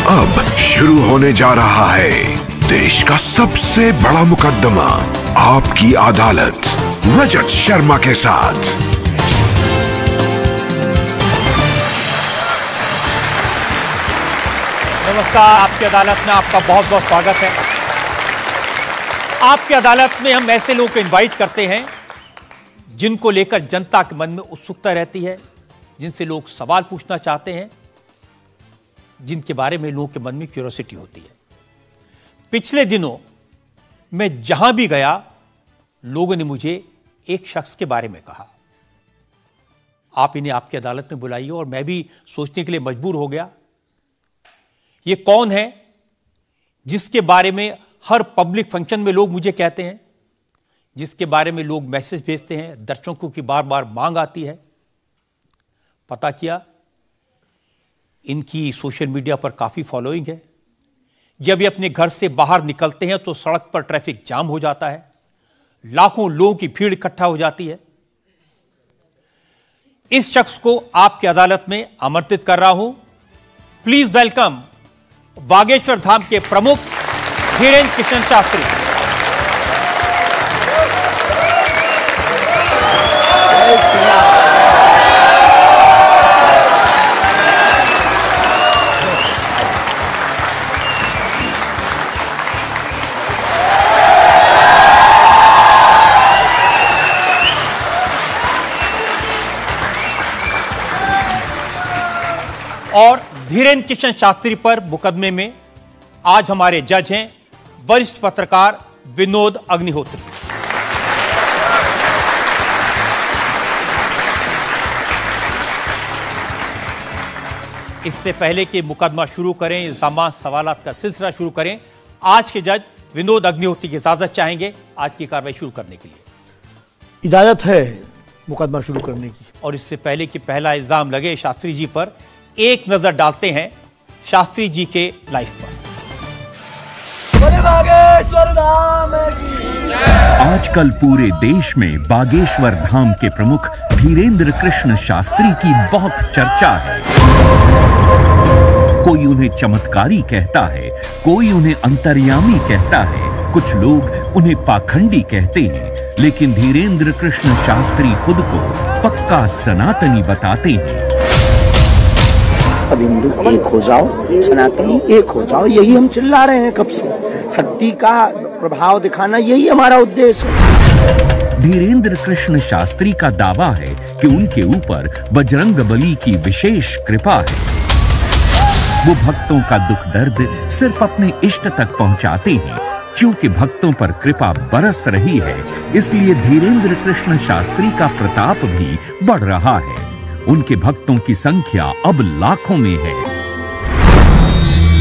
अब शुरू होने जा रहा है देश का सबसे बड़ा मुकदमा, आपकी अदालत, रजत शर्मा के साथ। नमस्कार, आपकी अदालत में आपका बहुत बहुत स्वागत है। आपकी अदालत में हम ऐसे लोगों को इनवाइट करते हैं जिनको लेकर जनता के मन में उत्सुकता रहती है, जिनसे लोग सवाल पूछना चाहते हैं, जिनके बारे में लोगों के मन में क्यूरियोसिटी होती है। पिछले दिनों मैं जहां भी गया, लोगों ने मुझे एक शख्स के बारे में कहा, आप इन्हें आपकी अदालत में बुलाइए, और मैं भी सोचने के लिए मजबूर हो गया, ये कौन है जिसके बारे में हर पब्लिक फंक्शन में लोग मुझे कहते हैं, जिसके बारे में लोग मैसेज भेजते हैं, दर्शकों की बार बार मांग आती है। पता किया, इनकी सोशल मीडिया पर काफी फॉलोइंग है। जब ये अपने घर से बाहर निकलते हैं तो सड़क पर ट्रैफिक जाम हो जाता है, लाखों लोगों की भीड़ इकट्ठा हो जाती है। इस शख्स को आपकी अदालत में आमंत्रित कर रहा हूं। प्लीज वेलकम बागेश्वर धाम के प्रमुख धीरेन्द्र कृष्ण शास्त्री। और धीरेन्द्र कृष्ण शास्त्री पर मुकदमे में आज हमारे जज हैं वरिष्ठ पत्रकार विनोद अग्निहोत्री। इससे पहले कि मुकदमा शुरू करें, इल्जामात सवालात का सिलसिला शुरू करें, आज के जज विनोद अग्निहोत्री की इजाजत चाहेंगे आज की कार्रवाई शुरू करने के लिए। इजाजत है मुकदमा शुरू करने की। और इससे पहले कि पहला इल्जाम लगे शास्त्री जी पर, एक नजर डालते हैं शास्त्री जी के लाइफ पर। आजकल पूरे देश में बागेश्वर धाम के प्रमुख धीरेन्द्र कृष्ण शास्त्री की बहुत चर्चा है। कोई उन्हें चमत्कारी कहता है, कोई उन्हें अंतर्यामी कहता है, कुछ लोग उन्हें पाखंडी कहते हैं, लेकिन धीरेन्द्र कृष्ण शास्त्री खुद को पक्का सनातनी बताते हैं। अब हिंदू एक हो जाओ, सनातनी एक हो जाओ, यही हम चिल्ला रहे हैं कब से। शक्ति का प्रभाव दिखाना यही हमारा उद्देश्य है। धीरेन्द्र कृष्ण शास्त्री का दावा है कि उनके ऊपर बजरंगबली की विशेष कृपा है। वो भक्तों का दुख दर्द सिर्फ अपने इष्ट तक पहुंचाते हैं। चूंकि भक्तों पर कृपा बरस रही है, इसलिए धीरेन्द्र कृष्ण शास्त्री का प्रताप भी बढ़ रहा है। उनके भक्तों की संख्या अब लाखों में है।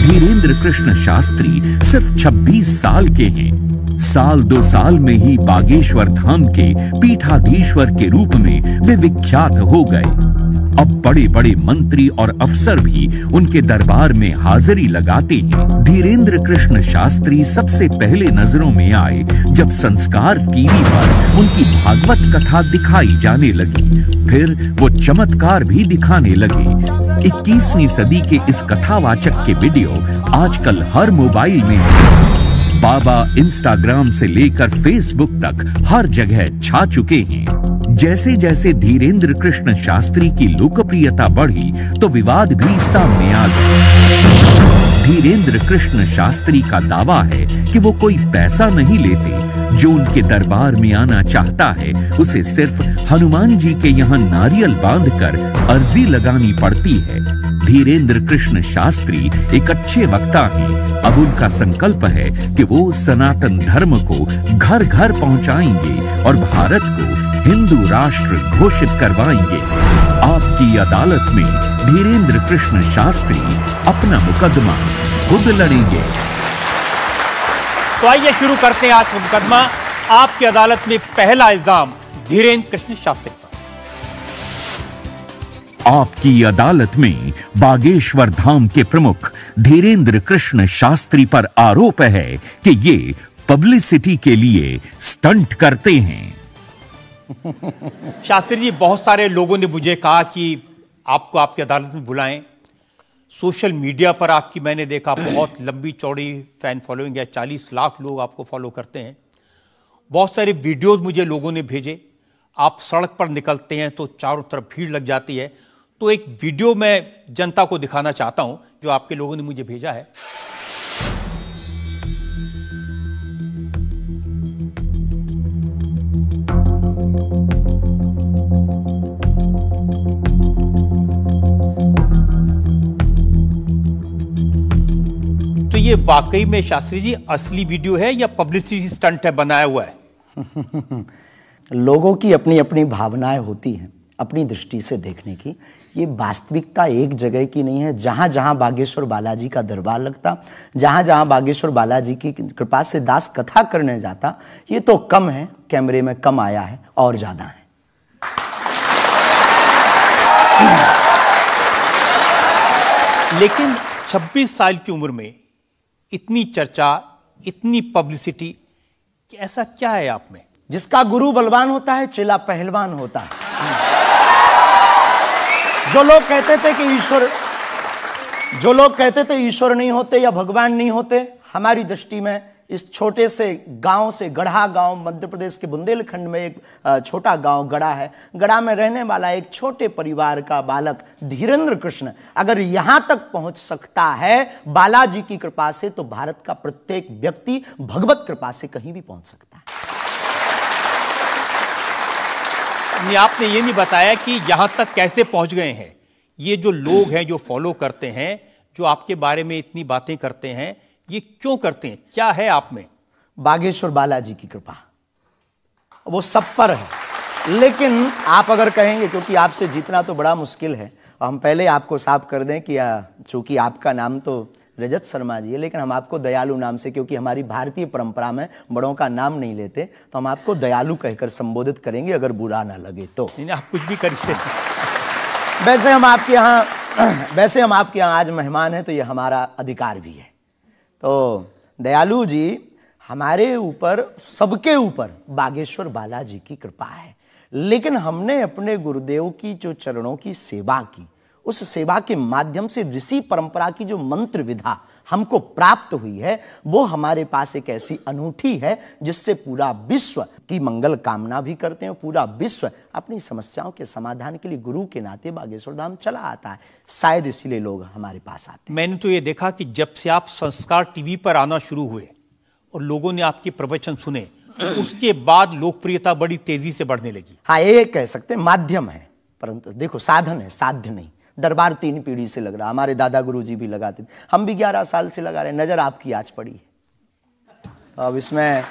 धीरेन्द्र कृष्ण शास्त्री सिर्फ 26 साल के हैं। साल 2 साल में ही बागेश्वर धाम के पीठाधीश्वर के रूप में वे विख्यात हो गए। अब बड़े बड़े मंत्री और अफसर भी उनके दरबार में हाजिरी लगाते हैं। धीरेन्द्र कृष्ण शास्त्री सबसे पहले नजरों में आए जब संस्कार टीवी पर उनकी भागवत कथा दिखाई जाने लगी। फिर वो चमत्कार भी दिखाने लगे। 21वीं सदी के इस कथावाचक के वीडियो आजकल हर मोबाइल में है। बाबा इंस्टाग्राम से लेकर फेसबुक तक हर जगह छा चुके हैं। जैसे जैसे धीरेन्द्र कृष्ण शास्त्री की लोकप्रियता बढ़ी तो विवाद भी सामने आ गए। धीरेन्द्र कृष्ण शास्त्री का दावा है कि वो कोई पैसा नहीं लेते। जो उनके दरबार में आना चाहता है उसे सिर्फ हनुमान जी के यहाँ नारियल बांधकर अर्जी लगानी पड़ती है। धीरेन्द्र कृष्ण शास्त्री एक अच्छे वक्ता हैं। अब उनका संकल्प है कि वो सनातन धर्म को घर घर पहुंचाएंगे और भारत को हिंदू राष्ट्र घोषित करवाएंगे। आपकी अदालत में धीरेन्द्र कृष्ण शास्त्री अपना मुकदमा खुद लड़ेंगे। तो आइए शुरू करते हैं आज का मुकदमा। आपकी अदालत में पहला इल्जाम धीरेन्द्र कृष्ण शास्त्री पर। आपकी अदालत में बागेश्वर धाम के प्रमुख धीरेन्द्र कृष्ण शास्त्री पर आरोप है कि ये पब्लिसिटी के लिए स्टंट करते हैं। शास्त्री जी, बहुत सारे लोगों ने मुझे कहा कि आपको आपकी अदालत में बुलाएं। सोशल मीडिया पर आपकी मैंने देखा बहुत लंबी चौड़ी फैन फॉलोइंग है, 40 लाख लोग आपको फॉलो करते हैं। बहुत सारे वीडियोस मुझे लोगों ने भेजे। आप सड़क पर निकलते हैं तो चारों तरफ भीड़ लग जाती है। तो एक वीडियो मैं जनता को दिखाना चाहता हूं जो आपके लोगों ने मुझे भेजा है। तो ये वाकई में शास्त्री जी असली वीडियो है या पब्लिसिटी स्टंट है, बनाया हुआ है? लोगों की अपनी अपनी भावनाएं होती हैं, अपनी दृष्टि से देखने की। ये वास्तविकता एक जगह की नहीं है। जहां जहां बागेश्वर बालाजी का दरबार लगता, जहां जहां बागेश्वर बालाजी की कृपा से दास कथा करने जाता, ये तो कम है, कैमरे में कम आया है, और ज्यादा है। लेकिन 26 साल की उम्र में इतनी चर्चा, इतनी पब्लिसिटी, ऐसा क्या है आप में? जिसका गुरु बलवान होता है, चेला पहलवान होता है। जो लोग कहते थे ईश्वर नहीं होते या भगवान नहीं होते, हमारी दृष्टि में इस छोटे से गांव से, गढ़ा गांव, मध्य प्रदेश के बुंदेलखंड में एक छोटा गांव गढ़ा है। गढ़ा में रहने वाला एक छोटे परिवार का बालक धीरेन्द्र कृष्ण अगर यहां तक पहुंच सकता है बालाजी की कृपा से, तो भारत का प्रत्येक व्यक्ति भगवत कृपा से कहीं भी पहुंच सकता है। आपने ये नहीं बताया कि यहां तक कैसे पहुंच गए हैं। ये जो लोग हैं, जो फॉलो करते हैं, जो आपके बारे में इतनी बातें करते हैं, ये क्यों करते हैं? क्या है आप में? बागेश्वर बालाजी की कृपा वो सब पर है। लेकिन आप अगर कहेंगे, क्योंकि आपसे जीतना तो बड़ा मुश्किल है, हम पहले आपको साफ कर दें कि चूंकि आपका नाम तो रजत शर्मा जी है, लेकिन हम आपको दयालु नाम से, क्योंकि हमारी भारतीय परंपरा में बड़ों का नाम नहीं लेते, तो हम आपको दयालु कहकर संबोधित करेंगे, अगर बुरा ना लगे तो। आप कुछ भी करिए। वैसे हम आपके यहाँ आज मेहमान हैं, तो ये हमारा अधिकार भी है। तो दयालु जी, हमारे ऊपर, सबके ऊपर बागेश्वर बालाजी की कृपा है। लेकिन हमने अपने गुरुदेव की जो चरणों की सेवा की, उस सेवा के माध्यम से ऋषि परंपरा की जो मंत्र विधा हमको प्राप्त हुई है, वो हमारे पास एक ऐसी अनूठी है जिससे पूरा विश्व की मंगल कामना भी करते हैं। पूरा विश्व अपनी समस्याओं के समाधान के लिए गुरु के नाते बागेश्वर धाम चला आता है। शायद इसीलिए लोग हमारे पास आते हैं। मैंने तो ये देखा कि जब से आप संस्कार टीवी पर आना शुरू हुए और लोगों ने आपके प्रवचन सुने, उसके बाद लोकप्रियता बड़ी तेजी से बढ़ने लगी। हाँ, ये कह सकते हैं माध्यम है, परंतु देखो साधन है, साध्य नहीं। दरबार 3 पीढ़ी से लग रहा, हमारे दादा गुरुजी भी लगाते थे, हम भी 11 साल से लगा रहे। नजर आपकी आज पड़ी है अब इसमें,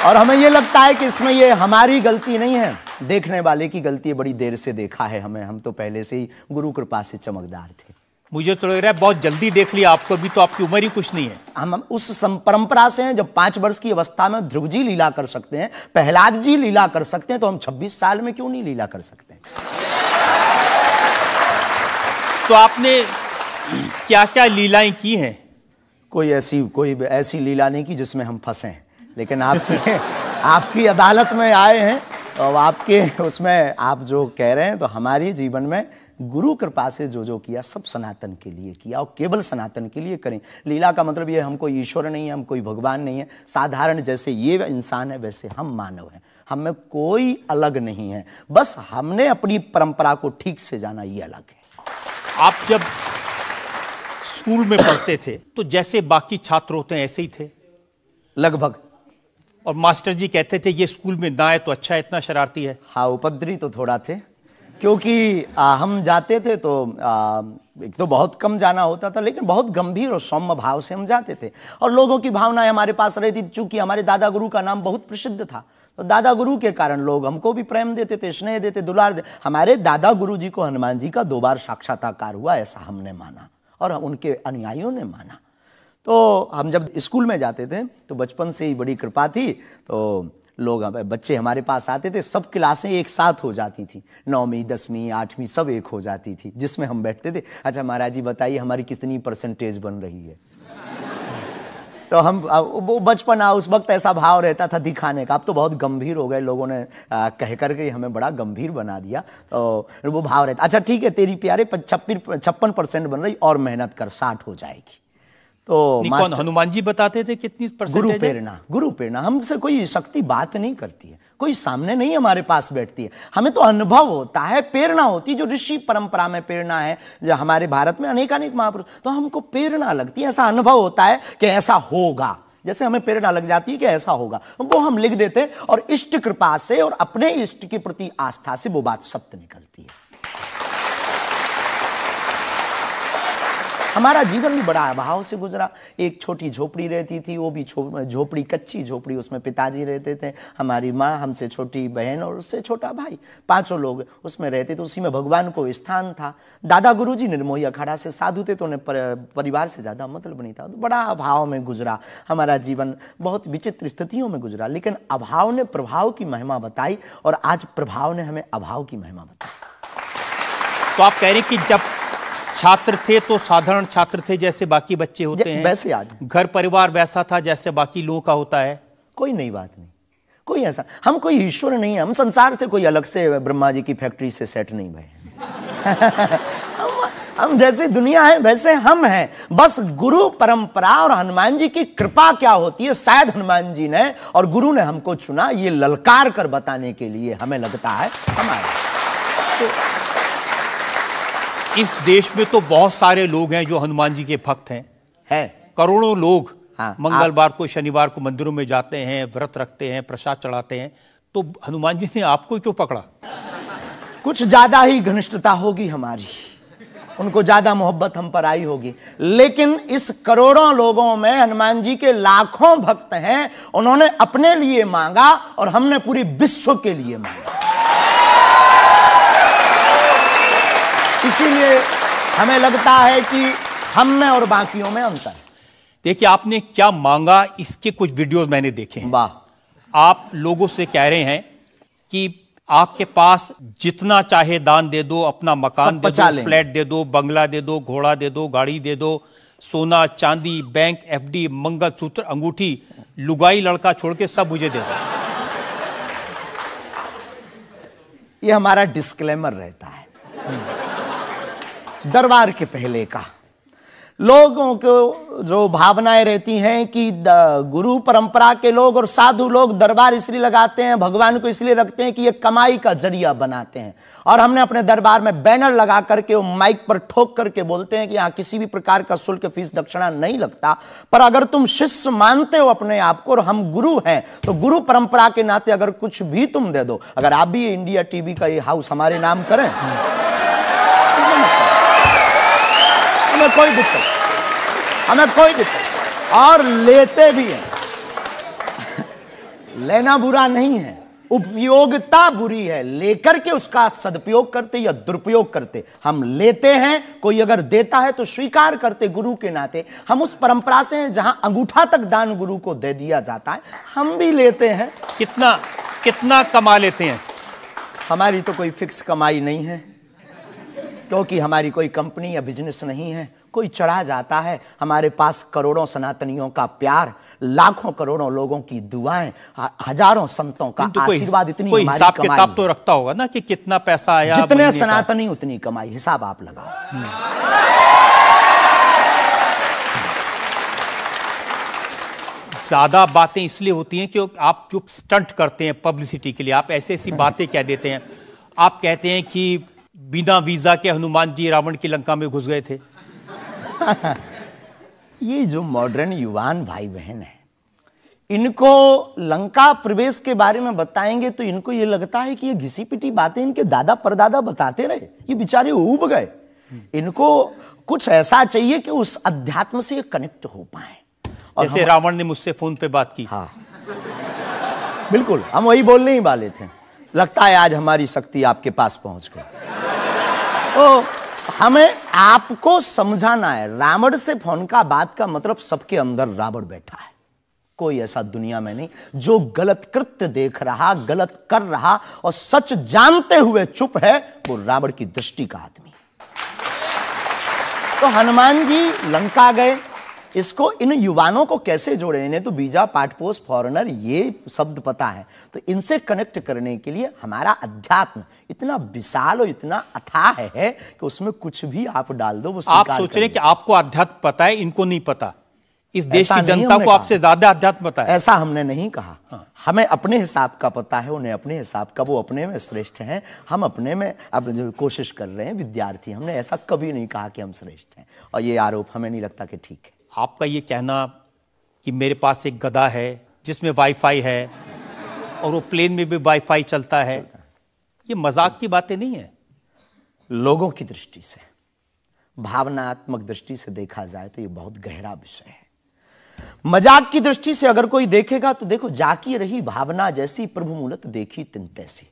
और हमें ये लगता है कि इसमें ये हमारी गलती नहीं है, देखने वाले की गलती है। बड़ी देर से देखा है हमें, हम तो पहले से ही गुरु कृपा से चमकदार थे। मुझे तो लग रहा है बहुत जल्दी देख लिया आपको, अभी तो आपकी उम्र ही कुछ नहीं है। हम उस परंपरा से हैं, जब 5 वर्ष की अवस्था में ध्रुव जी लीला कर सकते हैं, प्रहलाद जी लीला कर सकते हैं, तो हम 26 साल में क्यों नहीं लीला कर सकते? तो आपने क्या क्या लीलाएं की हैं? कोई ऐसी लीला नहीं की जिसमें हम फंसे, लेकिन आपकी अदालत में आए हैं, तो आपके उसमें आप जो कह रहे हैं, तो हमारे जीवन में गुरु कृपा से जो किया, सब सनातन के लिए किया, और केवल सनातन के लिए करें। लीला का मतलब ये, हम कोई ईश्वर नहीं है, हम कोई भगवान नहीं है। साधारण जैसे ये इंसान है, वैसे हम मानव हैं, हम में कोई अलग नहीं है। बस हमने अपनी परंपरा को ठीक से जाना, ये अलग है। आप जब स्कूल में पढ़ते थे तो जैसे बाकी छात्र होते हैं ऐसे ही थे लगभग, और मास्टर जी कहते थे ये स्कूल में ना आए तो अच्छा है, इतना शरारती है? हाँ, उपद्रवी तो थोड़ा थे, क्योंकि हम जाते थे तो एक तो बहुत कम जाना होता था, लेकिन बहुत गंभीर और सौम्य भाव से हम जाते थे, और लोगों की भावनाएं हमारे पास रहती थी। चूंकि हमारे दादा गुरु का नाम बहुत प्रसिद्ध था, तो दादा गुरु के कारण लोग हमको भी प्रेम देते थे, स्नेह देते, दुलार देते। हमारे दादा गुरु जी को हनुमान जी का 2 बार साक्षात्कार हुआ, ऐसा हमने माना और उनके अनुयायियों ने माना। तो हम जब स्कूल में जाते थे, तो बचपन से ही बड़ी कृपा थी, तो लोग, बच्चे हमारे पास आते थे, सब क्लासें एक साथ हो जाती थी, 9वीं 10वीं 8वीं सब एक हो जाती थी, जिसमें हम बैठते थे। अच्छा महाराज जी बताइए हमारी कितनी परसेंटेज बन रही है? तो हम वो बचपना उस वक्त ऐसा भाव रहता था दिखाने का। अब तो बहुत गंभीर हो गए, लोगों ने कह करके हमें बड़ा गंभीर बना दिया। तो वो भाव रहता, अच्छा ठीक है तेरी प्यारे 56% बन रही और मेहनत कर 60 हो जाएगी। तो कौन हनुमान जी बताते थे कितनी परसेंटेज? गुरु प्रेरणा। हमसे कोई शक्ति बात नहीं करती है, कोई सामने नहीं हमारे पास बैठती है, हमें तो अनुभव होता है, प्रेरणा होती है। जो ऋषि परंपरा में प्रेरणा है, जो हमारे भारत में अनेक महापुरुष, तो हमको प्रेरणा लगती है, ऐसा अनुभव होता है कि ऐसा होगा। जैसे हमें प्रेरणा लग जाती है कि ऐसा होगा, वो हम लिख देते हैं और इष्ट कृपा से और अपने इष्ट के प्रति आस्था से वो बात सत्य निकलती है। हमारा जीवन भी बड़ा अभाव से गुजरा। एक छोटी झोपड़ी रहती थी, वो भी झोपड़ी कच्ची झोपड़ी, उसमें पिताजी रहते थे, हमारी माँ, हमसे छोटी बहन और उससे छोटा भाई, 5 लोग उसमें रहते थे। उसी में भगवान को स्थान था। दादा गुरुजी निर्मोही अखाड़ा से साधु थे, तो उन्हें परिवार से ज़्यादा मतलब नहीं था। तो बड़ा अभाव में गुजरा हमारा जीवन, बहुत विचित्र स्थितियों में गुजरा। लेकिन अभाव ने प्रभाव की महिमा बताई और आज प्रभाव ने हमें अभाव की महिमा बताई। तो आप कह रहे हैं कि जब छात्र थे तो साधारण छात्र थे जैसे बाकी बच्चे होते हैं, वैसे आज घर परिवार वैसा था जैसे बाकी लोगों का होता है। कोई नई बात नहीं, कोई ऐसा, हम कोई ईश्वर नहीं है, हम संसार से कोई अलग से ब्रह्मा जी की फैक्ट्री से सेट नहीं भये। हम जैसे दुनिया है वैसे हम हैं। बस गुरु परंपरा और हनुमान जी की कृपा क्या होती है, शायद हनुमान जी ने और गुरु ने हमको चुना ये ललकार कर बताने के लिए, हमें लगता है हमारा। तो इस देश में तो बहुत सारे लोग हैं जो हनुमान जी के भक्त हैं, करोड़ों लोग। हाँ, मंगलवार को शनिवार को मंदिरों में जाते हैं, व्रत रखते हैं, प्रसाद चढ़ाते हैं। तो हनुमान जी ने आपको क्यों पकड़ा? कुछ ज्यादा ही घनिष्ठता होगी हमारी, उनको ज्यादा मोहब्बत हम पर आई होगी। लेकिन इस करोड़ों लोगों में हनुमान जी के लाखों भक्त हैं। उन्होंने अपने लिए मांगा और हमने पूरी विश्व के लिए मांगा। इसीलिए हमें लगता है कि हम में और बाकियों में अंतर है। देखिए आपने क्या मांगा, इसके कुछ वीडियोस मैंने देखे हैं। वाह। आप लोगों से कह रहे हैं कि आपके पास जितना चाहे दान दे दो, अपना मकान दे दो, फ्लैट दे दो, बंगला दे दो, घोड़ा दे दो, गाड़ी दे दो, सोना चांदी, बैंक, एफडी, मंगलसूत्र, अंगूठी, लुगाई लड़का छोड़ के सब मुझे दे दो। ये हमारा डिस्क्लेमर रहता है दरबार के पहले का। लोगों को जो भावनाएं रहती हैं कि गुरु परंपरा के लोग और साधु लोग दरबार इसलिए लगाते हैं, भगवान को इसलिए रखते हैं कि ये कमाई का जरिया बनाते हैं। और हमने अपने दरबार में बैनर लगा करके वो माइक पर ठोक करके बोलते हैं कि यहाँ किसी भी प्रकार का शुल्क, फीस, दक्षिणा नहीं लगता। पर अगर तुम शिष्य मानते हो अपने आप को और हम गुरु हैं, तो गुरु परंपरा के नाते अगर कुछ भी तुम दे दो, अगर आप भी इंडिया टीवी का ये हाउस हमारे नाम करें, हमें कोई दिक्कत, हमें कोई दिक्कत, और लेते भी हैं। लेना बुरा नहीं है, उपयोगिता बुरी है। लेकर के उसका सदुपयोग करते या दुरुपयोग करते, हम लेते हैं। कोई अगर देता है तो स्वीकार करते गुरु के नाते। हम उस परंपरा से हैं जहां अंगूठा तक दान गुरु को दे दिया जाता है, हम भी लेते हैं। कितना कमा लेते हैं? हमारी तो कोई फिक्स कमाई नहीं है, क्योंकि हमारी कोई कंपनी या बिजनेस नहीं है। कोई चढ़ा जाता है, हमारे पास करोड़ों सनातनियों का प्यार, लाखों करोड़ों लोगों की दुआएं, हजारों संतों का आशीर्वाद, इतनी कोई हमारी हिसाब कमाई किताब तो रखता होगा ना कि कितना पैसा आया। जितने सनातनी उतनी कमाई, हिसाब आप लगाओ। ज्यादा बातें इसलिए होती हैं कि आप जो स्टंट करते हैं पब्लिसिटी के लिए, आप ऐसी ऐसी बातें कह देते हैं। आप कहते हैं कि बिना वीजा के हनुमान जी रावण की लंका में घुस गए थे। ये जो मॉडर्न युवान भाई बहन है, इनको लंका प्रवेश के बारे में बताएंगे तो इनको ये लगता है कि ये घिसी पिटी बातें इनके दादा परदादा बताते रहे, ये बेचारे ऊब गए। इनको कुछ ऐसा चाहिए कि उस अध्यात्म से कनेक्ट हो पाए। और जैसे रावण ने मुझसे फोन पे बात की। हाँ बिल्कुल, हम वही बोलने ही वाले थे। लगता है आज हमारी शक्ति आपके पास पहुंच गई। तो हमें आपको समझाना है, रावण से फोन का बात का मतलब सबके अंदर रावण बैठा है। कोई ऐसा दुनिया में नहीं जो गलत कृत्य देख रहा, गलत कर रहा और सच जानते हुए चुप है, वो रावण की दृष्टि का आदमी। तो हनुमान जी लंका गए, इसको इन युवानों को कैसे जोड़े, इन्हें तो वीजा, पासपोर्ट, फॉरेनर ये शब्द पता है, तो इनसे कनेक्ट करने के लिए हमारा अध्यात्म इतना विशाल और इतना अथाह है कि उसमें कुछ भी आप डाल दो वो आप सोच रहे हैं कि आपको अध्यात्म पता है, इनको नहीं पता। इस देश की जनता को आपसे ज्यादा अध्यात्म पता है। ऐसा हमने नहीं कहा। हाँ। हमें अपने हिसाब का पता है, उन्हें अपने हिसाब का, वो अपने में श्रेष्ठ हैं, हम अपने में अब जो कोशिश कर रहे हैं विद्यार्थी। हमने ऐसा कभी नहीं कहा कि हम श्रेष्ठ हैं, और ये आरोप हमें नहीं लगता कि ठीक है। आपका ये कहना कि मेरे पास एक गधा है जिसमें वाईफाई है और वो प्लेन में भी वाईफाई चलता है, ये मजाक की बातें नहीं है। लोगों की दृष्टि से, भावनात्मक दृष्टि से देखा जाए तो ये बहुत गहरा विषय है। मजाक की दृष्टि से अगर कोई देखेगा तो देखो, जाकी रही भावना जैसी प्रभु मूलत देखी तिन तैसी।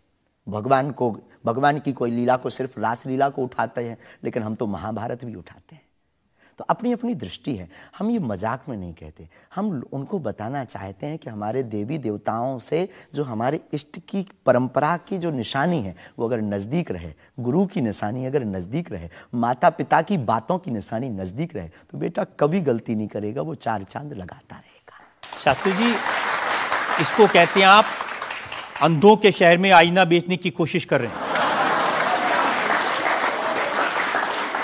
भगवान की कोई लीला को सिर्फ रास लीला को उठाते हैं, लेकिन हम तो महाभारत भी उठाते हैं। तो अपनी अपनी दृष्टि है, हम ये मजाक में नहीं कहते। हम उनको बताना चाहते हैं कि हमारे देवी देवताओं से जो हमारे इष्ट की परंपरा की जो निशानी है वो अगर नज़दीक रहे, गुरु की निशानी अगर नज़दीक रहे, माता पिता की बातों की निशानी नज़दीक रहे, तो बेटा कभी गलती नहीं करेगा, वो 4 चांद लगाता रहेगा। शास्त्री जी, इसको कहते हैं आप अंधों के शहर में आईना बेचने की कोशिश कर रहे हैं।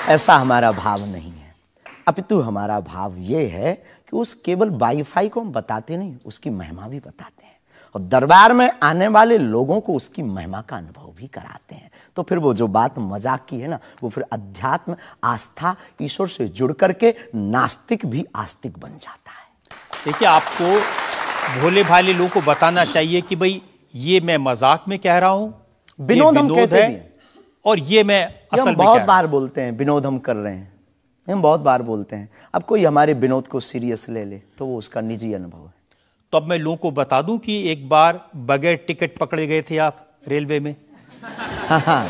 ऐसा हमारा भाव नहीं है, अपितु हमारा भाव ये है कि उस केवल वाईफाई को हम बताते नहीं, उसकी महिमा भी बताते हैं, और दरबार में आने वाले लोगों को उसकी महिमा का अनुभव भी कराते हैं। तो फिर वो जो बात मजाक की है ना, वो फिर अध्यात्म, आस्था, ईश्वर से जुड़ करके नास्तिक भी आस्तिक बन जाता है। देखिए, आपको भोले भाले लोगों को बताना चाहिए कि भाई ये मैं मजाक में कह रहा हूं, विनोद हम कहते हैं, और ये मैं असल में बहुत बार बोलते हैं विनोद हम कर रहे हैं, हम बहुत बार बोलते हैं। अब कोई हमारे विनोद को सीरियस ले ले तो वो उसका निजी अनुभव है। तो अब मैं लोगों को बता दूं कि एक बार बगैर टिकट पकड़े गए थे आप रेलवे में। हाँ,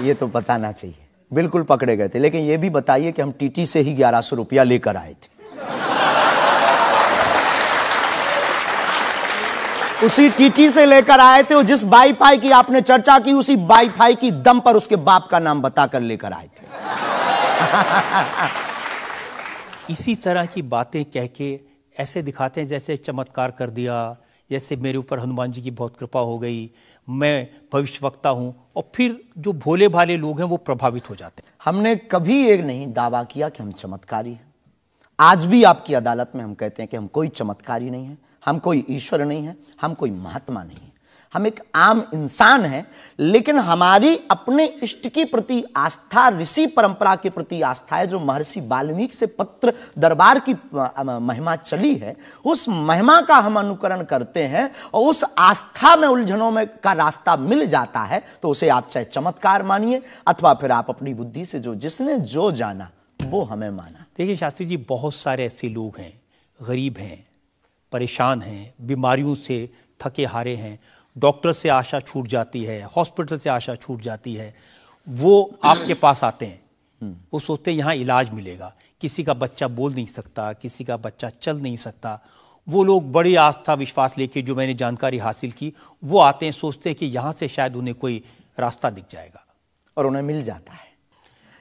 ये तो बताना चाहिए, बिल्कुल पकड़े गए थे, लेकिन ये भी बताइए कि हम टीटी से ही 1100 रुपया लेकर आए थे। उसी टीटी से लेकर आए थे, और जिस वाईफाई की आपने चर्चा की उसी वाईफाई की दम पर उसके बाप का नाम बताकर लेकर आए थे। इसी तरह की बातें कह के ऐसे दिखाते हैं जैसे चमत्कार कर दिया, जैसे मेरे ऊपर हनुमान जी की बहुत कृपा हो गई, मैं भविष्यवक्ता हूं, और फिर जो भोले भाले लोग हैं वो प्रभावित हो जाते हैं। हमने कभी एक नहीं दावा किया कि हम चमत्कारी हैं। आज भी आपकी अदालत में हम कहते हैं कि हम कोई चमत्कारी नहीं है, हम कोई ईश्वर नहीं है, हम कोई महात्मा नहीं है, हम एक आम इंसान हैं। लेकिन हमारी अपने इष्ट के प्रति आस्था, ऋषि परंपरा के प्रति आस्था है, जो महर्षि वाल्मीकि से पत्र दरबार की महिमा चली है, उस महिमा का हम अनुकरण करते हैं, और उस आस्था में उलझनों में का रास्ता मिल जाता है, तो उसे आप चाहे चमत्कार मानिए अथवा फिर आप अपनी बुद्धि से जो जिसने जो जाना वो हमें माना। देखिए शास्त्री जी, बहुत सारे ऐसे लोग हैं, गरीब हैं, परेशान हैं, बीमारियों से थके हारे हैं, डॉक्टर से आशा छूट जाती है, हॉस्पिटल से आशा छूट जाती है, वो आपके पास आते हैं, वो सोचते हैं यहाँ इलाज मिलेगा। किसी का बच्चा बोल नहीं सकता, किसी का बच्चा चल नहीं सकता, वो लोग बड़ी आस्था विश्वास लेके, जो मैंने जानकारी हासिल की, वो आते हैं, सोचते हैं कि यहाँ से शायद उन्हें कोई रास्ता दिख जाएगा, और उन्हें मिल जाता है।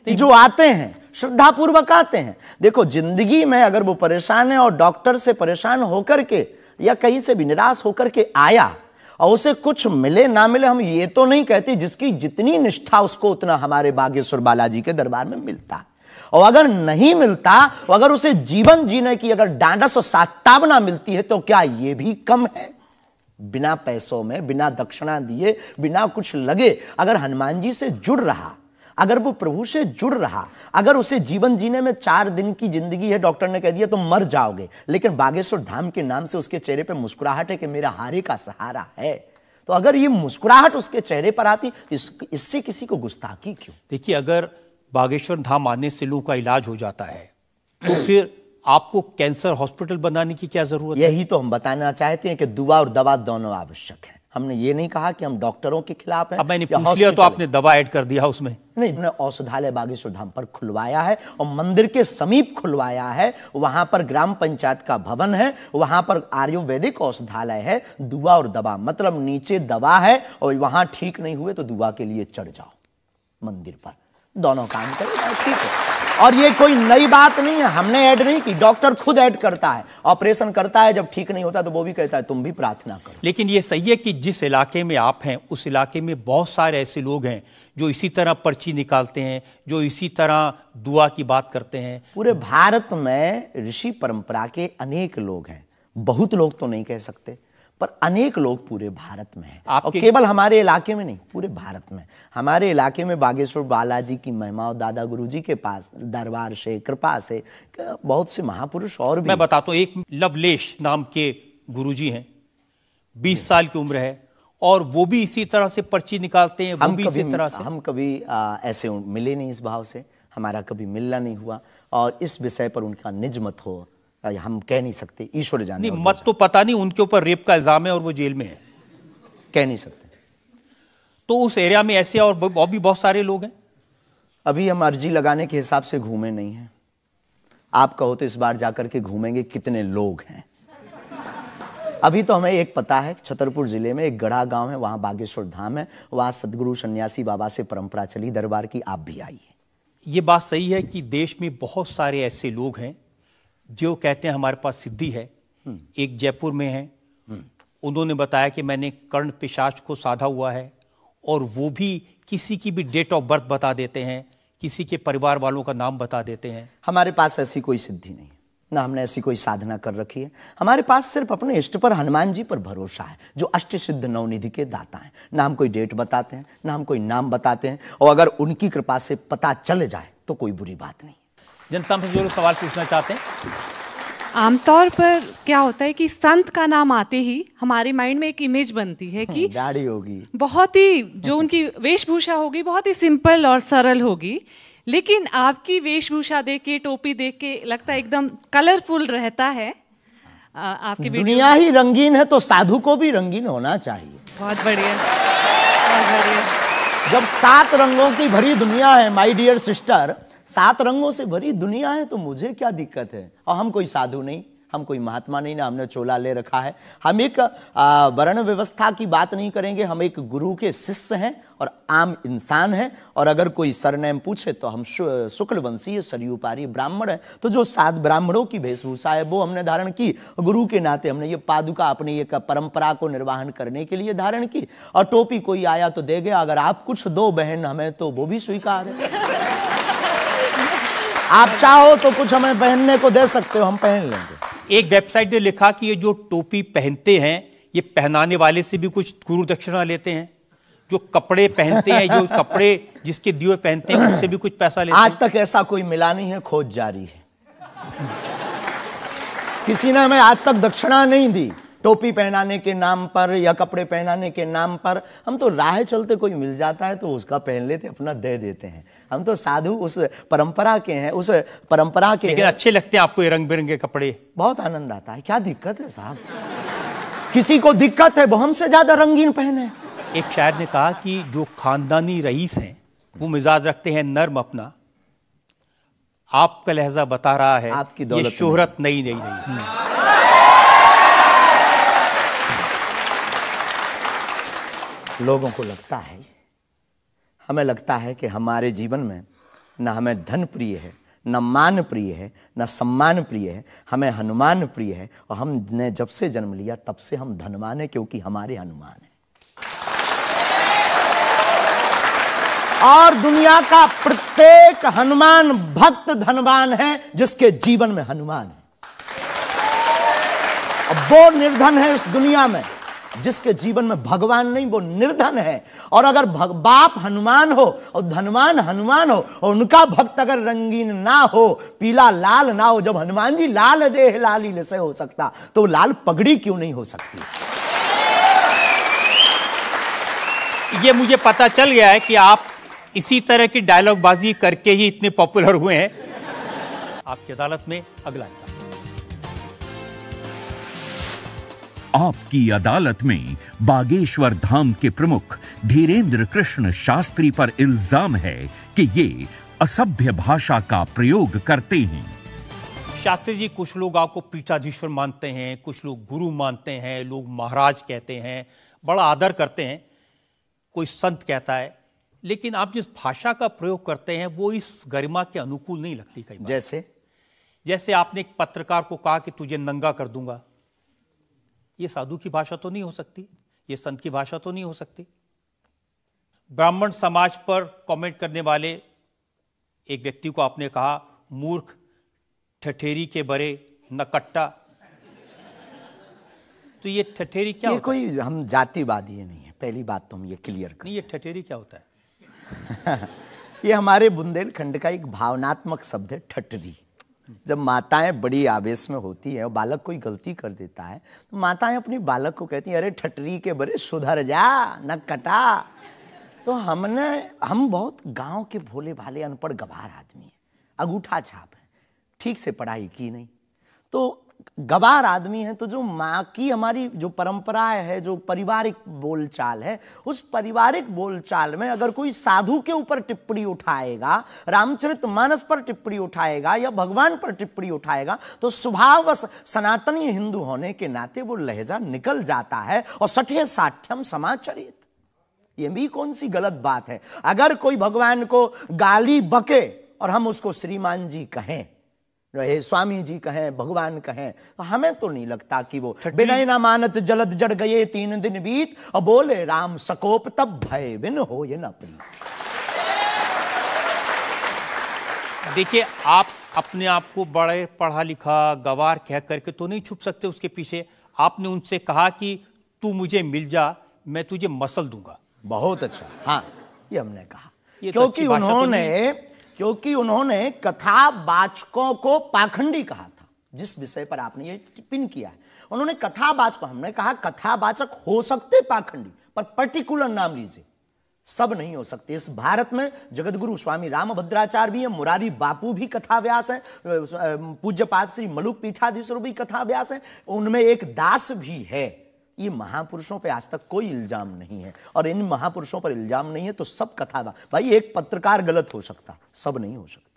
जो आते हैं श्रद्धापूर्वक आते हैं। देखो, जिंदगी में अगर वो परेशान है और डॉक्टर से परेशान होकर के या कहीं से भी निराश होकर के आया और उसे कुछ मिले ना मिले, हम ये तो नहीं कहते, जिसकी जितनी निष्ठा उसको उतना हमारे बागेश्वर बालाजी के दरबार में मिलता है। और अगर नहीं मिलता, अगर उसे जीवन जीने की अगर डांडस और सात्तावना मिलती है, तो क्या ये भी कम है? बिना पैसों में, बिना दक्षिणा दिए, बिना कुछ लगे अगर हनुमान जी से जुड़ रहा, अगर वो प्रभु से जुड़ रहा, अगर उसे जीवन जीने में 4 दिन की जिंदगी है, डॉक्टर ने कह दिया तो मर जाओगे, लेकिन बागेश्वर धाम के नाम से उसके चेहरे पे मुस्कुराहट है कि मेरा हारे का सहारा है, तो अगर ये मुस्कुराहट उसके चेहरे पर आती, इससे किसी को गुस्ताखी क्यों? देखिए, अगर बागेश्वर धाम आने से लोगों का इलाज हो जाता है, तो फिर आपको कैंसर हॉस्पिटल बनाने की क्या जरूरत है? यही तो हम बताना चाहते हैं कि दुआ और दवा दोनों आवश्यक है। हमने ये नहीं कहा कि हम डॉक्टरों के खिलाफ हैं। अब मैंने पूछ लिया तो आपने दवा ऐड कर दिया उसमें। नहीं, हमने औषधालय बागेश्वर धाम पर खुलवाया है, और मंदिर के समीप खुलवाया है। वहां पर ग्राम पंचायत का भवन है, वहां पर आयुर्वेदिक औषधालय है। दुआ और दवा मतलब नीचे दवा है, और वहां ठीक नहीं हुए तो दुआ के लिए चढ़ जाओ मंदिर पर। दोनों काम करें, ठीक है। और ये कोई नई बात नहीं है, हमने ऐड नहीं की, डॉक्टर खुद ऐड करता है, ऑपरेशन करता है, जब ठीक नहीं होता तो वो भी कहता है तुम भी प्रार्थना करो। लेकिन ये सही है कि जिस इलाके में आप हैं उस इलाके में बहुत सारे ऐसे लोग हैं जो इसी तरह पर्ची निकालते हैं, जो इसी तरह दुआ की बात करते हैं। पूरे भारत में ऋषि परंपरा के अनेक लोग हैं, बहुत लोग तो नहीं कह सकते, पर अनेक लोग पूरे भारत में हैं। और केवल हमारे इलाके में नहीं, पूरे भारत में। हमारे इलाके में बागेश्वर बालाजी की महिमा और दादा गुरुजी के पास दरबार से, कृपा से बहुत से महापुरुष और भी। मैं बताता हूँ, एक लवलेश नाम के गुरुजी हैं, 20 साल की उम्र है, और वो भी इसी तरह से पर्ची निकालते हैं। हम कभी ऐसे मिले नहीं, इस भाव से हमारा कभी मिलना नहीं हुआ, और इस विषय पर उनका निज मत हो हम कह नहीं सकते, ईश्वर जाने। नहीं, मत तो पता नहीं, उनके ऊपर रेप का इल्जाम है और वो जेल में है, कह नहीं सकते। तो उस एरिया में ऐसे और भी बहुत सारे लोग हैं। अभी हम अर्जी लगाने के हिसाब से घूमे नहीं हैं। आप कहो तो इस बार जाकर के घूमेंगे कितने लोग हैं। अभी तो हमें एक पता है, छतरपुर जिले में एक गढ़ा गांव है, वहां बागेश्वर धाम है, वहां सदगुरु सन्यासी बाबा से परंपरा चली दरबार की, आप भी आइए। ये बात सही है कि देश में बहुत सारे ऐसे लोग हैं जो कहते हैं हमारे पास सिद्धि है। एक जयपुर में है, उन्होंने बताया कि मैंने कर्ण पिशाच को साधा हुआ है, और वो भी किसी की भी डेट ऑफ बर्थ बता देते हैं, किसी के परिवार वालों का नाम बता देते हैं। हमारे पास ऐसी कोई सिद्धि नहीं, ना हमने ऐसी कोई साधना कर रखी है। हमारे पास सिर्फ अपने इष्ट पर, हनुमान जी पर भरोसा है, जो अष्ट सिद्ध नवनिधि के दाता हैं। ना हम कोई डेट बताते हैं, ना हम कोई नाम बताते हैं, और अगर उनकी कृपा से पता चल जाए तो कोई बुरी बात नहीं। जनता से जो लोग सवाल पूछना चाहते हैं। आमतौर पर क्या होता है कि संत का नाम आते ही हमारे माइंड में एक इमेज बनती है कि दाढ़ी होगी, बहुत ही जो उनकी वेशभूषा होगी बहुत ही सिंपल और सरल होगी, लेकिन आपकी वेशभूषा देख के, टोपी देख के लगता है एकदम कलरफुल रहता है। आपकी दुनिया ही रंगीन है तो साधु को भी रंगीन होना चाहिए। बहुत बढ़िया, बहुत बढ़िया। जब 7 रंगों की भरी दुनिया है माय डियर सिस्टर, 7 रंगों से भरी दुनिया है, तो मुझे क्या दिक्कत है। और हम कोई साधु नहीं, हम कोई महात्मा नहीं, ना हमने चोला ले रखा है। हम एक वर्ण व्यवस्था की बात नहीं करेंगे, हम एक गुरु के शिष्य हैं और आम इंसान हैं। और अगर कोई सरनेम पूछे तो हम शुक्ल वंशीय सरयू पारी ब्राह्मण है। तो जो 7 ब्राह्मणों की वेशभूषा है वो हमने धारण की, गुरु के नाते हमने ये पादुका अपनी एक परंपरा को निर्वाहन करने के लिए धारण की। और टोपी कोई आया तो दे गया, अगर आप कुछ दो बहन हमें तो वो भी स्वीकार है। आप चाहो तो कुछ हमें पहनने को दे सकते हो, हम पहन लेंगे। एक वेबसाइट ने लिखा कि ये जो टोपी पहनते हैं, ये पहनाने वाले से भी कुछ गुरु दक्षिणा लेते हैं। जो कपड़े पहनते हैं, जो कपड़े जिसके दिए पहनते हैं, उससे भी कुछ पैसा लेते हैं। आज तक ऐसा कोई मिला नहीं है, खोज जारी है। किसी ने हमें आज तक दक्षिणा नहीं दी, टोपी पहनाने के नाम पर या कपड़े पहनाने के नाम पर। हम तो राह चलते कोई मिल जाता है तो उसका पहन लेते, अपना दे देते हैं। हम तो साधु उस परंपरा के हैं, उस परंपरा के। लेकिन अच्छे लगते हैं आपको ये रंग बिरंगे कपड़े? बहुत आनंद आता है। क्या दिक्कत है साहब? किसी को दिक्कत है वो हमसे ज्यादा रंगीन पहने। एक शायर ने कहा कि जो खानदानी रईस हैं वो मिजाज रखते हैं नर्म अपना, आपका लहजा बता रहा है आपकी दौलत ये शोहरत नई नहीं रही। लोगों को लगता है, हमें लगता है कि हमारे जीवन में न हमें धन प्रिय है, न मान प्रिय है, न सम्मान प्रिय है, हमें हनुमान प्रिय है। और हमने जब से जन्म लिया तब से हम धनवान हैं, क्योंकि हमारे हनुमान हैं। और दुनिया का प्रत्येक हनुमान भक्त धनवान है जिसके जीवन में हनुमान है। अब वो निर्धन है इस दुनिया में जिसके जीवन में भगवान नहीं, वो निर्धन है। और अगर बाप हनुमान हो और धनवान हनुमान हो और उनका भक्त अगर रंगीन ना हो, पीला लाल ना हो, जब हनुमान जी लाल देह लाली से हो सकता तो लाल पगड़ी क्यों नहीं हो सकती? ये मुझे पता चल गया है कि आप इसी तरह की डायलॉग बाजी करके ही इतने पॉपुलर हुए हैं। आपकी अदालत में अगला हिस्सा। आपकी अदालत में बागेश्वर धाम के प्रमुख धीरेन्द्र कृष्ण शास्त्री पर इल्जाम है कि ये असभ्य भाषा का प्रयोग करते हैं। शास्त्री जी, कुछ लोग आपको पीठाधीश्वर मानते हैं, कुछ लोग गुरु मानते हैं, लोग महाराज कहते हैं, बड़ा आदर करते हैं, कोई संत कहता है, लेकिन आप जिस भाषा का प्रयोग करते हैं वो इस गरिमा के अनुकूल नहीं लगती कई बार। जैसे आपने एक पत्रकार को कहा कि तुझे नंगा कर दूंगा, ये साधु की भाषा तो नहीं हो सकती, ये संत की भाषा तो नहीं हो सकती। ब्राह्मण समाज पर कमेंट करने वाले एक व्यक्ति को आपने कहा मूर्ख, ठठेरी के बरे, नकट्टा। तो ये ठठेरी क्या ये होता कोई है? हम जातिवादी नहीं है, पहली बात तो हम ये क्लियर करें। नहीं, ये ठठेरी क्या होता है? ये हमारे बुंदेलखंड का एक भावनात्मक शब्द है, ठठरी। जब माताएं बड़ी आवेश में होती है और बालक कोई गलती कर देता है तो माताएं अपनी बालक को कहती हैं, अरे ठठरी के बरे सुधर जा, न कटा। तो हम बहुत गांव के भोले भाले अनपढ़ गवार आदमी हैं, अंगूठा छाप है, ठीक से पढ़ाई की नहीं, तो गवार आदमी है। तो जो माँ की हमारी जो परंपराएं है, जो पारिवारिक बोलचाल है, उस पारिवारिक बोलचाल में अगर कोई साधु के ऊपर टिप्पणी उठाएगा, रामचरितमानस पर टिप्पणी उठाएगा या भगवान पर टिप्पणी उठाएगा, तो स्वभावश सनातनी हिंदू होने के नाते वो लहजा निकल जाता है और सठे साठ्यम समाचरित। ये भी कौन सी गलत बात है? अगर कोई भगवान को गाली बके और हम उसको श्रीमान जी कहें, स्वामी जी कहें, भगवान कहें, तो हमें तो नहीं लगता कि वो बिना ना मानत जलद जड़ गए 3 दिन बीत और बोले राम सकोप तब भय बिन हो ये न प्रीत। देखिए, आप अपने आप को बड़े पढ़ा लिखा गवार कह करके तो नहीं छुप सकते उसके पीछे। आपने उनसे कहा कि तू मुझे मिल जा, मैं तुझे मसल दूंगा। बहुत अच्छा, हाँ, ये हमने कहा क्योंकि उन्होंने कथावाचकों को पाखंडी कहा था, जिस विषय पर आपने ये टिप्पणी किया है। उन्होंने कथावाचकों, हमने कहा कथावाचक हो सकते पाखंडी, पर पर्टिकुलर नाम लीजिए, सब नहीं हो सकते। इस भारत में जगतगुरु स्वामी रामभद्राचार्य भी है, मुरारी बापू भी कथाव्यास है, पूज्यपाद श्री मलुक पीठाधीश्वर भी कथाव्यास है, उनमें एक दास भी है। ये महापुरुषों पे आज तक कोई इल्जाम नहीं है, और इन महापुरुषों पर इल्जाम नहीं है तो सब कथा। भाई, एक पत्रकार गलत हो सकता, सब नहीं हो सकता।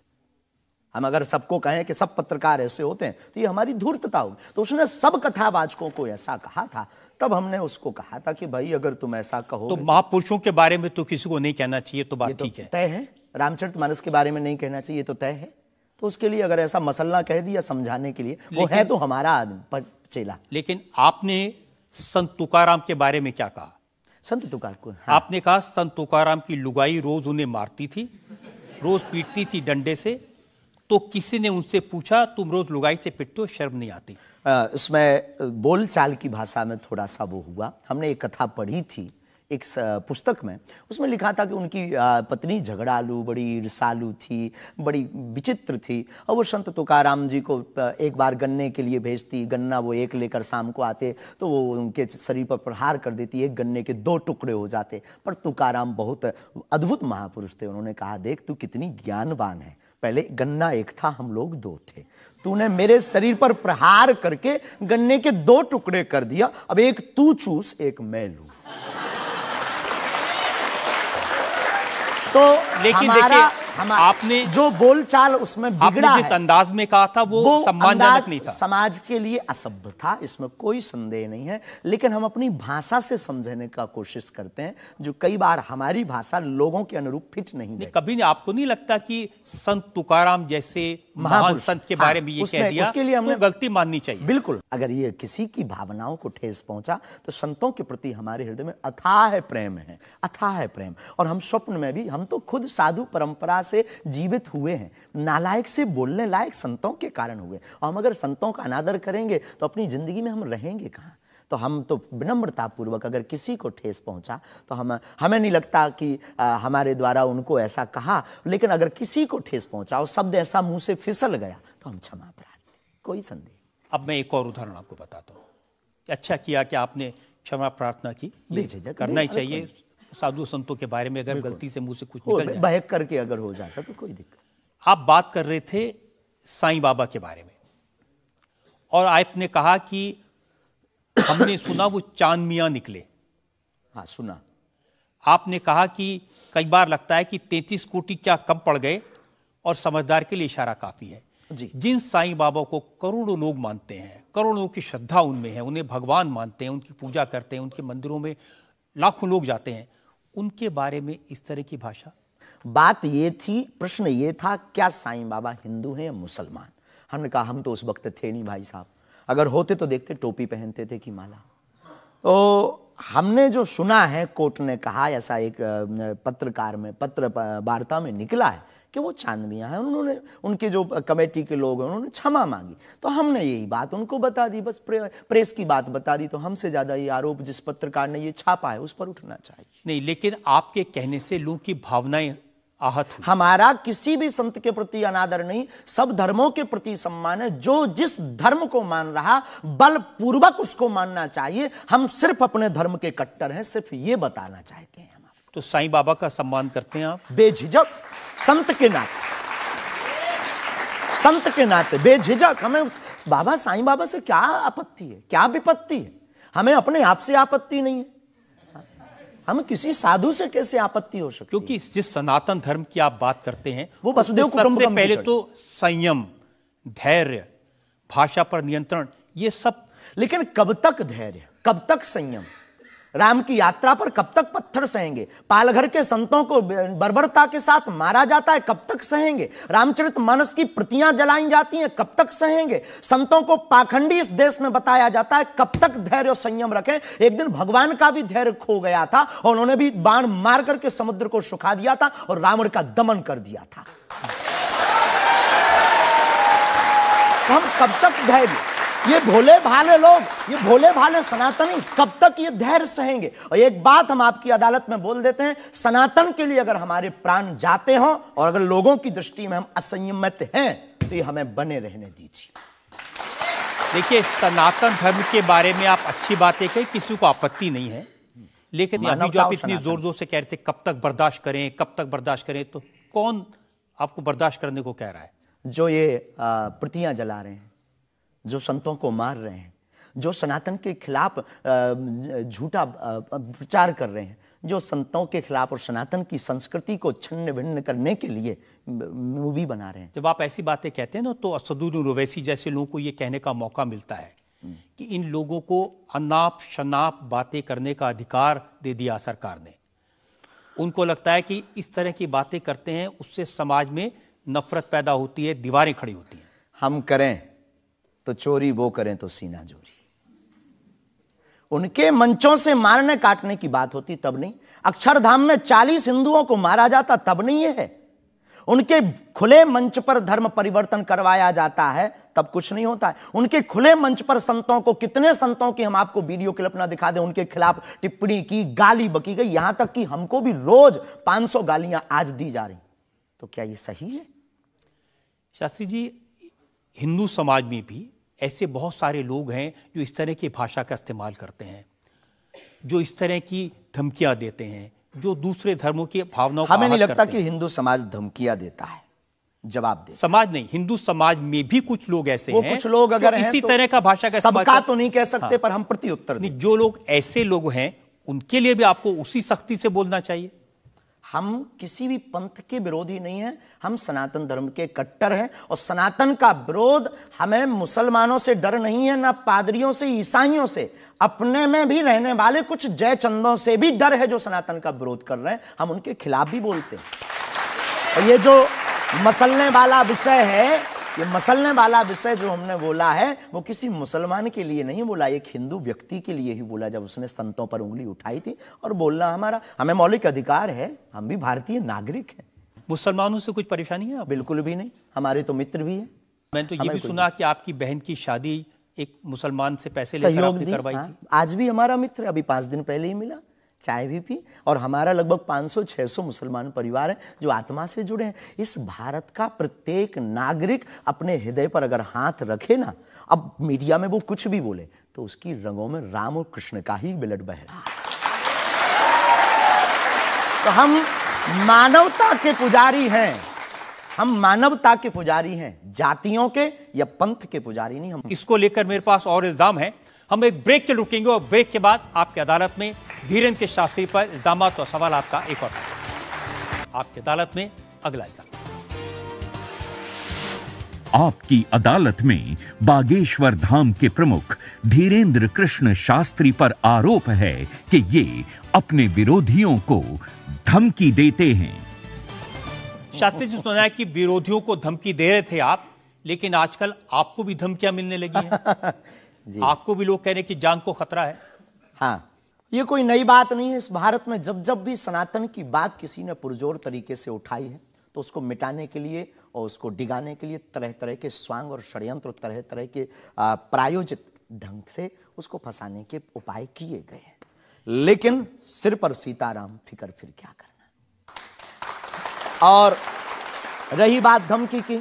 हम अगर सबको कहें कि सब पत्रकार ऐसे होते हैं तो ये हमारी धूर्तता होगी। तो उसने सब कथावाचकों को ऐसा कहा था, तब हमने उसको कहा था कि भाई अगर तुम ऐसा कहो तो महापुरुषों के बारे में तो किसी को नहीं कहना चाहिए, तो बात ठीक है, तय है। रामचरितमानस के बारे में नहीं कहना चाहिए तो तय है। तो उसके लिए अगर ऐसा मसला कह दिया समझाने के लिए, वो है तो हमारा आदमी चेला। लेकिन आपने संत तुकाराम के बारे में क्या कहा? संत तुकार को आपने कहा संत तुकाराम की लुगाई रोज उन्हें मारती थी, रोज पीटती थी डंडे से। तो किसी ने उनसे पूछा, तुम रोज लुगाई से पिटते हो, शर्म नहीं आती? इसमें बोलचाल की भाषा में थोड़ा सा वो हुआ। हमने एक कथा पढ़ी थी एक पुस्तक में, उसमें लिखा था कि उनकी पत्नी झगड़ालू, बड़ी ईर्षालु थी, बड़ी विचित्र थी, और वो संत तुकाराम जी को एक बार गन्ने के लिए भेजती, गन्ना वो एक लेकर शाम को आते तो वो उनके शरीर पर प्रहार कर देती, एक गन्ने के 2 टुकड़े हो जाते। पर तुकाराम बहुत अद्भुत महापुरुष थे, उन्होंने कहा, देख तू कितनी ज्ञानवान है, पहले गन्ना एक था, हम लोग 2 थे, तूने मेरे शरीर पर प्रहार करके गन्ने के 2 टुकड़े कर दिया, अब एक तू चूस एक मैं लूं। तो लेकिन आपने जो बोलचाल उसमें बिगड़ा जिस अंदाज में कहा था वो सम्मानजनक नहीं था, समाज के लिए असभ्य था, इसमें कोई संदेह नहीं है। लेकिन हम अपनी भाषा से समझने का कोशिश करते हैं, जो कई बार हमारी भाषा लोगों के अनुरूप फिट नहीं है। कभी आपको नहीं लगता कि संत तुकाराम जैसे महान संत के बारे में ये कह दिया, उसके लिए हमने तो गलती माननी चाहिए? बिल्कुल, अगर ये किसी की भावनाओं को ठेस पहुंचा तो संतों के प्रति हमारे हृदय में अथाह प्रेम है, अथाह प्रेम। और हम स्वप्न में भी, हम तो खुद साधु परंपरा से जीवित हुए हैं, नालायक से बोलने लायक संतों के कारण हुए, और हम अगर संतों का अनादर करेंगे तो अपनी जिंदगी में हम रहेंगे कहां? तो हम तो विनम्रता पूर्वक अगर किसी को ठेस पहुंचा तो हमें नहीं लगता कि हमारे द्वारा उनको ऐसा कहा, लेकिन अगर किसी को ठेस पहुंचा और शब्द ऐसा मुंह से फिसल गया तो हम क्षमा प्रार्थी, कोई संदेह। अब मैं एक और उदाहरण आपको बताता हूँ। अच्छा किया कि आपने क्षमा प्रार्थना की, करना ही चाहिए साधु संतों के बारे में, अगर गलती से मुंह से कुछ निकल जाए, बहक करके अगर हो जाता तो कोई दिक्कत। आप बात कर रहे थे साईं बाबा के बारे में, और आपने कहा कि हमने सुना वो चांद मियां निकले। हाँ, सुना। आपने कहा कि कई बार लगता है कि 33 कोटि क्या कम पड़ गए, और समझदार के लिए इशारा काफी है जी। जिन साईं बाबा को करोड़ों लोग मानते हैं, करोड़ों की श्रद्धा उनमें है, उन्हें भगवान मानते हैं, उनकी पूजा करते हैं, उनके मंदिरों में लाखों लोग जाते हैं, उनके बारे में इस तरह की भाषा? बात ये थी, प्रश्न ये था, क्या साईं बाबा हिंदू हैं या मुसलमान? हमने कहा हम तो उस वक्त थे नहीं भाई साहब, अगर होते तो देखते टोपी पहनते थे कि माला। तो हमने जो सुना है, कोर्ट ने कहा, ऐसा एक पत्रकार में पत्र वार्ता में निकला है कि वो चांद मियां हैं। उन्होंने, उनके जो कमेटी के लोग हैं, उन्होंने क्षमा मांगी। तो हमने यही बात उनको बता दी, बस प्रेस की बात बता दी। तो हमसे ज्यादा ये आरोप जिस पत्रकार ने ये छापा है उस पर उठना चाहिए। नहीं, लेकिन आपके कहने से लोगों की भावनाएं आहत हुई। हमारा किसी भी संत के प्रति अनादर नहीं, सब धर्मों के प्रति सम्मान है। जो जिस धर्म को मान रहा, बलपूर्वक उसको मानना चाहिए। हम सिर्फ अपने धर्म के कट्टर हैं, सिर्फ ये बताना चाहते हैं हम। तो साईं बाबा का सम्मान करते हैं आप? बेझिझक, संत के नाते, संत के नाते बेझिझक। हमें बाबा साईं बाबा से क्या आपत्ति है, क्या विपत्ति है? हमें अपने आप से आपत्ति नहीं है, हम किसी साधु से कैसे आपत्ति हो सकती? क्योंकि जिस सनातन धर्म की आप बात करते हैं, वो वसुदेव कुटुंबकम सबसे पहले तो संयम, धैर्य, भाषा पर नियंत्रण, ये सब। लेकिन कब तक धैर्य, कब तक संयम? राम की यात्रा पर कब तक पत्थर सहेंगे? पालघर के संतों को बर्बरता के साथ मारा जाता है, कब तक सहेंगे? रामचरितमानस की प्रतियां जलाई जाती हैं, कब तक सहेंगे? संतों को पाखंडी इस देश में बताया जाता है, कब तक धैर्य और संयम रखें? एक दिन भगवान का भी धैर्य खो गया था और उन्होंने भी बाण मार करके समुद्र को सुखा दिया था और रावण का दमन कर दिया था। तो हम कब तक धैर्य, ये भोले भाले लोग, ये भोले भाले सनातनी कब तक ये धैर्य सहेंगे? और एक बात हम आपकी अदालत में बोल देते हैं, सनातन के लिए अगर हमारे प्राण जाते हों और अगर लोगों की दृष्टि में हम असंयमित हैं तो ये हमें बने रहने दीजिए। देखिए, सनातन धर्म के बारे में आप अच्छी बातें कही, किसी को आपत्ति नहीं है, लेकिन अभी जो आप इतनी जोर जोर से कह रहे थे कब तक बर्दाश्त करें, कब तक बर्दाश्त करें, तो कौन आपको बर्दाश्त करने को कह रहा है? जो ये प्रतियां जला रहे हैं, जो संतों को मार रहे हैं, जो सनातन के खिलाफ झूठा प्रचार कर रहे हैं, जो संतों के खिलाफ और सनातन की संस्कृति को छिन्न भिन्न करने के लिए मूवी बना रहे हैं। जब आप ऐसी बातें कहते हैं ना, तो असदुद्दीन ओवैसी जैसे लोगों को ये कहने का मौका मिलता है कि इन लोगों को अनाप शनाप बातें करने का अधिकार दे दिया सरकार ने। उनको लगता है कि इस तरह की बातें करते हैं उससे समाज में नफरत पैदा होती है, दीवारें खड़ी होती हैं। हम करें तो चोरी, वो करें तो सीना जोरी। उनके मंचों से मारने काटने की बात होती तब नहीं, अक्षरधाम में 40 हिंदुओं को मारा जाता तब नहीं है, उनके खुले मंच पर धर्म परिवर्तन करवाया जाता है तब कुछ नहीं होता है। उनके खुले मंच पर संतों को, कितने संतों की हम आपको वीडियो क्लिप ना दिखा दें, उनके खिलाफ टिप्पणी की, गाली बकी गई, यहां तक कि हमको भी रोज 500 गालियां आज दी जा रही। तो क्या ये सही है? शास्त्री जी, हिंदू समाज में भी ऐसे बहुत सारे लोग हैं जो इस तरह की भाषा का इस्तेमाल करते हैं, जो इस तरह की धमकियां देते हैं, जो दूसरे धर्मों की भावनाओं को हमें नहीं आहत लगता करते कि हैं। हिंदू समाज धमकियां देता है, जवाब दे। समाज नहीं, हिंदू समाज में भी कुछ लोग ऐसे वो हैं, कुछ लोग अगर जो हैं इसी तो तरह का भाषा का इस्तेमाल सबका करते तो नहीं कह सकते, हाँ। पर हम प्रति उत्तर दें। नहीं, जो लोग ऐसे लोग हैं उनके लिए भी आपको उसी सख्ती से बोलना चाहिए। हम किसी भी पंथ के विरोधी नहीं हैं, हम सनातन धर्म के कट्टर हैं और सनातन का विरोध, हमें मुसलमानों से डर नहीं है, ना पादरियों से, ईसाइयों से, अपने में भी रहने वाले कुछ जयचंदों से भी डर है जो सनातन का विरोध कर रहे हैं, हम उनके खिलाफ भी बोलते हैं। और ये जो मसलने वाला विषय है, ये मसलने वाला विषय जो हमने बोला है वो किसी मुसलमान के लिए नहीं बोला, एक हिंदू व्यक्ति के लिए ही बोला जब उसने संतों पर उंगली उठाई थी। और बोलना हमें मौलिक अधिकार है, हम भी भारतीय नागरिक हैं। मुसलमानों से कुछ परेशानी है? बिल्कुल भी नहीं, हमारे तो मित्र भी हैं। मैंने तो ये भी सुना कि आपकी बहन की शादी एक मुसलमान से पैसे लेकर सहयोग आपने दी, करवाई हाँ। थी। आज भी हमारा मित्र, अभी 5 दिन पहले ही मिला, चाय भी पी। और हमारा लगभग 500-600 मुसलमान परिवार हैं जो आत्मा से जुड़े हैं। इस भारत का प्रत्येक नागरिक अपने हृदय पर अगर हाथ रखे ना, अब मीडिया में वो कुछ भी बोले तो उसकी रंगों में राम और कृष्ण का ही ब्लड बह रहा है। तो हम मानवता के पुजारी हैं, हम मानवता के पुजारी हैं, जातियों के या पंथ के पुजारी नहीं। हम इसको लेकर मेरे पास और इल्जाम है। हम एक ब्रेक के रुकेंगे और ब्रेक के बाद आपकी अदालत में धीरेन्द्र के शास्त्री पर इल्जामात और सवालात का एक और आपकी अदालत में अगला इल्जाम। आपकी अदालत में बागेश्वर धाम के प्रमुख धीरेन्द्र कृष्ण शास्त्री पर आरोप है कि ये अपने विरोधियों को धमकी देते हैं। शास्त्री जी, सुना है कि विरोधियों को धमकी दे रहे थे आप, लेकिन आजकल आपको भी धमकियां मिलने लगी हैं। आपको भी लोग कह रहे हैं कि जान को खतरा है। हाँ, ये कोई नई बात नहीं है। इस भारत में जब जब भी सनातन की बात किसी ने पुरजोर तरीके से उठाई है तो उसको मिटाने के लिए और उसको डिगाने के लिए तरह तरह के स्वांग और षड्यंत्र, तरह तरह के प्रायोजित ढंग से उसको फंसाने के उपाय किए गए हैं। लेकिन सिर पर सीताराम, फिकर फिर क्या करना। और रही बात धमकी की,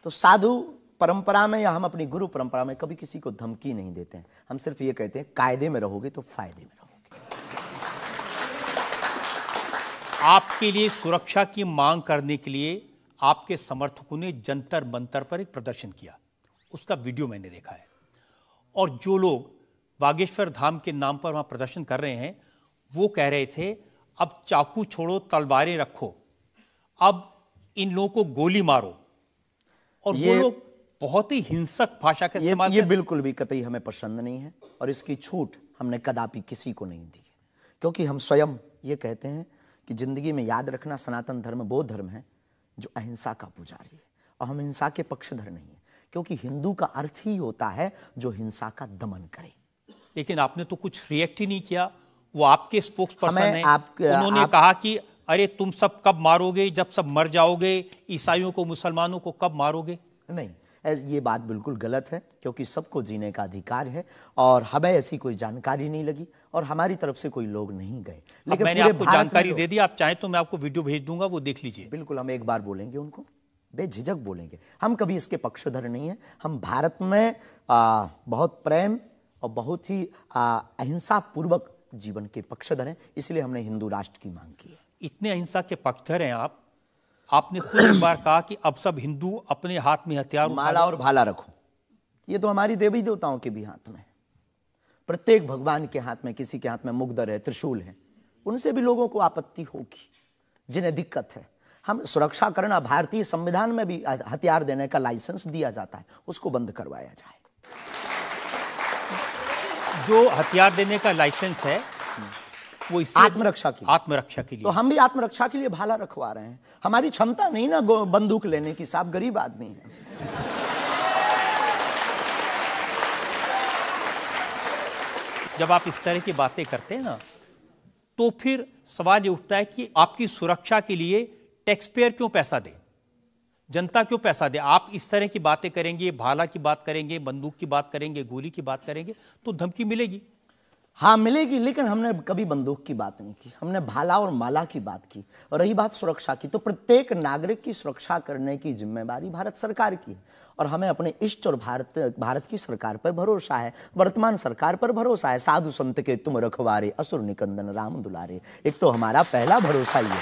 तो साधु परंपरा में या हम अपनी गुरु परंपरा में कभी किसी को धमकी नहीं देते हैं। हम सिर्फ ये कहते हैं कायदे में रहोगे तो फायदे में रहोगे। आपके लिए सुरक्षा की मांग करने के लिए आपके समर्थकों ने जंतर मंतर पर एक प्रदर्शन किया, उसका वीडियो मैंने देखा है। और जो लोग बागेश्वर धाम के नाम पर वहां प्रदर्शन कर रहे हैं, वो कह रहे थे अब चाकू छोड़ो, तलवारें रखो, अब इन लोगों को गोली मारो। और वो लोग बहुत ही हिंसक भाषा का इस्तेमाल। ये बिल्कुल भी कतई हमें पसंद नहीं है और इसकी छूट हमने कदापि किसी को नहीं दी है, क्योंकि हम स्वयं ये कहते हैं कि जिंदगी में याद रखना, सनातन धर्म वो धर्म है जो अहिंसा का पुजारी है और हम हिंसा के पक्षधर नहीं है, क्योंकि हिंदू का अर्थ ही होता है जो हिंसा का दमन करे। लेकिन आपने तो कुछ रिएक्ट ही नहीं किया। वो आपके स्पोक्स पर्सन हैं, उन्होंने आप कहा कि अरे तुम सब कब मारोगे, जब सब मर जाओगे, ईसाइयों को, मुसलमानों को कब मारोगे। नहीं, ये बात बिल्कुल गलत है, क्योंकि सबको जीने का अधिकार है और हमें ऐसी कोई जानकारी नहीं लगी और हमारी तरफ से कोई लोग नहीं गए। लेकिन मैंने आपको जानकारी दे दी, आप चाहें तो मैं आपको वीडियो भेज दूंगा, वो देख लीजिए। बिल्कुल, हम एक बार बोलेंगे उनको, बेझिझक बोलेंगे। हम कभी इसके पक्षधर नहीं है। हम भारत में बहुत प्रेम और बहुत ही अहिंसा पूर्वक जीवन के पक्षधर हैं, इसलिए हमने हिंदू राष्ट्र की मांग की है। इतने अहिंसा के पक्षधर हैं आप, आपने खुद एक बार कहा कि अब सब हिंदू अपने हाथ में हथियार, माला और भाला रखो। ये तो हमारी देवी देवताओं के भी हाथ में है। प्रत्येक भगवान के हाथ में, किसी के हाथ में मुगदर है, त्रिशूल है, उनसे भी लोगों को आपत्ति होगी, जिन्हें दिक्कत है। हम सुरक्षा करना, भारतीय संविधान में भी हथियार देने का लाइसेंस दिया जाता है, उसको बंद करवाया जाए। जो हथियार देने का लाइसेंस है वो आत्मरक्षा के लिए। आत्मरक्षा के लिए। तो हम भी आत्मरक्षा के लिए भाला रखवा रहे हैं। हमारी क्षमता नहीं ना बंदूक लेने की, साहब गरीब आदमी है। जब आप इस तरह की बातें करते हैं ना, तो फिर सवाल ये उठता है कि आपकी सुरक्षा के लिए टैक्स पेयर क्यों पैसा दे, जनता क्यों पैसा दे। आप इस तरह की बातें करेंगे, भाला की बात करेंगे, बंदूक की बात करेंगे, गोली की बात करेंगे, तो धमकी मिलेगी। हाँ मिलेगी, लेकिन हमने कभी बंदूक की बात नहीं की, हमने भाला और माला की बात की। और रही बात सुरक्षा की, तो प्रत्येक नागरिक की सुरक्षा करने की जिम्मेदारी भारत सरकार की है और हमें अपने इष्ट और भारत की सरकार पर भरोसा है, वर्तमान सरकार पर भरोसा है। साधु संत के तुम रखवारे, असुर निकंदन राम दुलारे। एक तो हमारा पहला भरोसा ही है,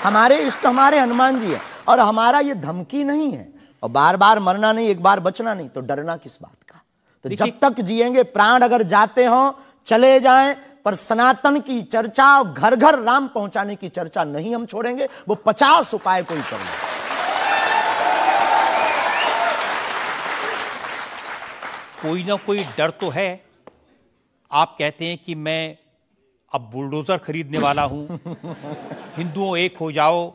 हमारे इष्ट हमारे हनुमान जी है। और हमारा ये धमकी नहीं है, और बार बार मरना नहीं, एक बार बचना नहीं, तो डरना किस बात का। तो जब तक जिएंगे, प्राण अगर जाते हो चले जाएं, पर सनातन की चर्चा, घर घर राम पहुंचाने की चर्चा नहीं हम छोड़ेंगे। वो 50 उपाय कोई करें। कोई ना कोई डर तो है। आप कहते हैं कि मैं अब बुलडोजर खरीदने वाला हूं, हिंदुओं एक हो जाओ,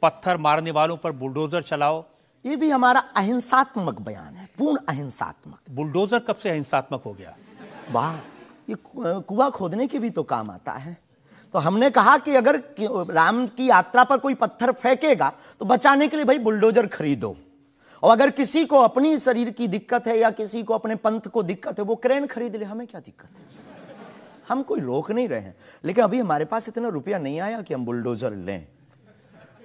पत्थर मारने वालों पर बुलडोजर चलाओ। ये भी हमारा अहिंसात्मक बयान है, पूर्ण अहिंसात्मक। बुलडोजर कब से अहिंसात्मक हो गया? वाह, ये कुआं खोदने के भी तो काम आता है। तो हमने कहा कि अगर राम की यात्रा पर कोई पत्थर फेंकेगा तो बचाने के लिए भाई बुलडोजर खरीदो, और अगर किसी को अपनी शरीर की दिक्कत है या किसी को अपने पंथ को दिक्कत है, वो क्रेन खरीद ले, हमें क्या दिक्कत है। हम कोई रोक नहीं रहे हैं, लेकिन अभी हमारे पास इतना रुपया नहीं आया कि हम बुलडोजर लें,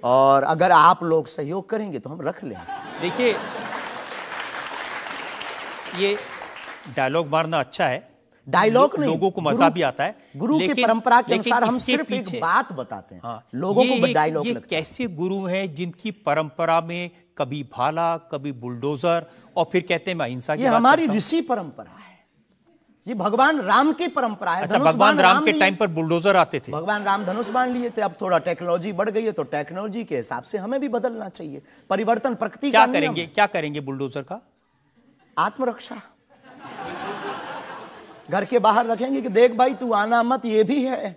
और अगर आप लोग सहयोग करेंगे तो हम रख लें। देखिए, ये डायलॉग मारना अच्छा है, डायलॉग नहीं, लोगों को मजा भी आता है। गुरु की परंपरा के अनुसार हम सिर्फ एक बात बताते हैं। हाँ, लोगों को डायलॉग लगता है। कैसे गुरु हैं जिनकी परंपरा में कभी भाला, कभी बुलडोजर, और फिर कहते हैं मैं अहिंसा की बात ये हमारी करता हूं। ऋषि परंपरा है। ये भगवान राम की परंपरा है। अच्छा, धनुष भगवान बाण राम के लिए। टाइम पर बुलडोजर आते थे। भगवान राम धनुष बाण लिए थे। अब थोड़ा टेक्नोलॉजी बढ़ गई है तो टेक्नोलॉजी के हिसाब से हमें भी बदलना चाहिए। परिवर्तन प्रकृति का नियम है। क्या करेंगे बुलडोजर का? आत्मरक्षा। घर के बाहर रखेंगे कि देख भाई तू आना मत, ये भी है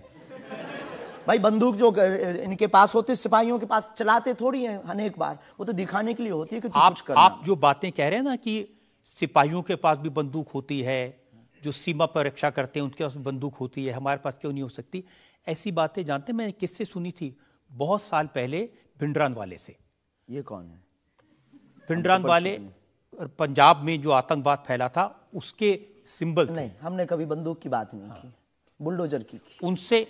भाई। बंदूक जो इनके पास होती सिपाहियों के पास चलाते थोड़ी है अनेक बार, वो तो दिखाने के लिए होती है कि तू कुछ करना। आप जो बातें कह रहे हैं ना कि सिपाहियों के पास भी बंदूक होती है, जो सीमा पर रक्षा करते हैं उनके पास बंदूक होती है, हमारे पास क्यों नहीं हो सकती? ऐसी बातें जानते हैं, मैंने किससे सुनी थी बहुत साल पहले, भिंडरान वाले से। ये कौन है? भिंडरान वाले पंजाब में जो आतंकवाद फैला था उसके सिंबल थे। नहीं, हमने कभी बंदूक की बात नहीं की, बुलडोजर की।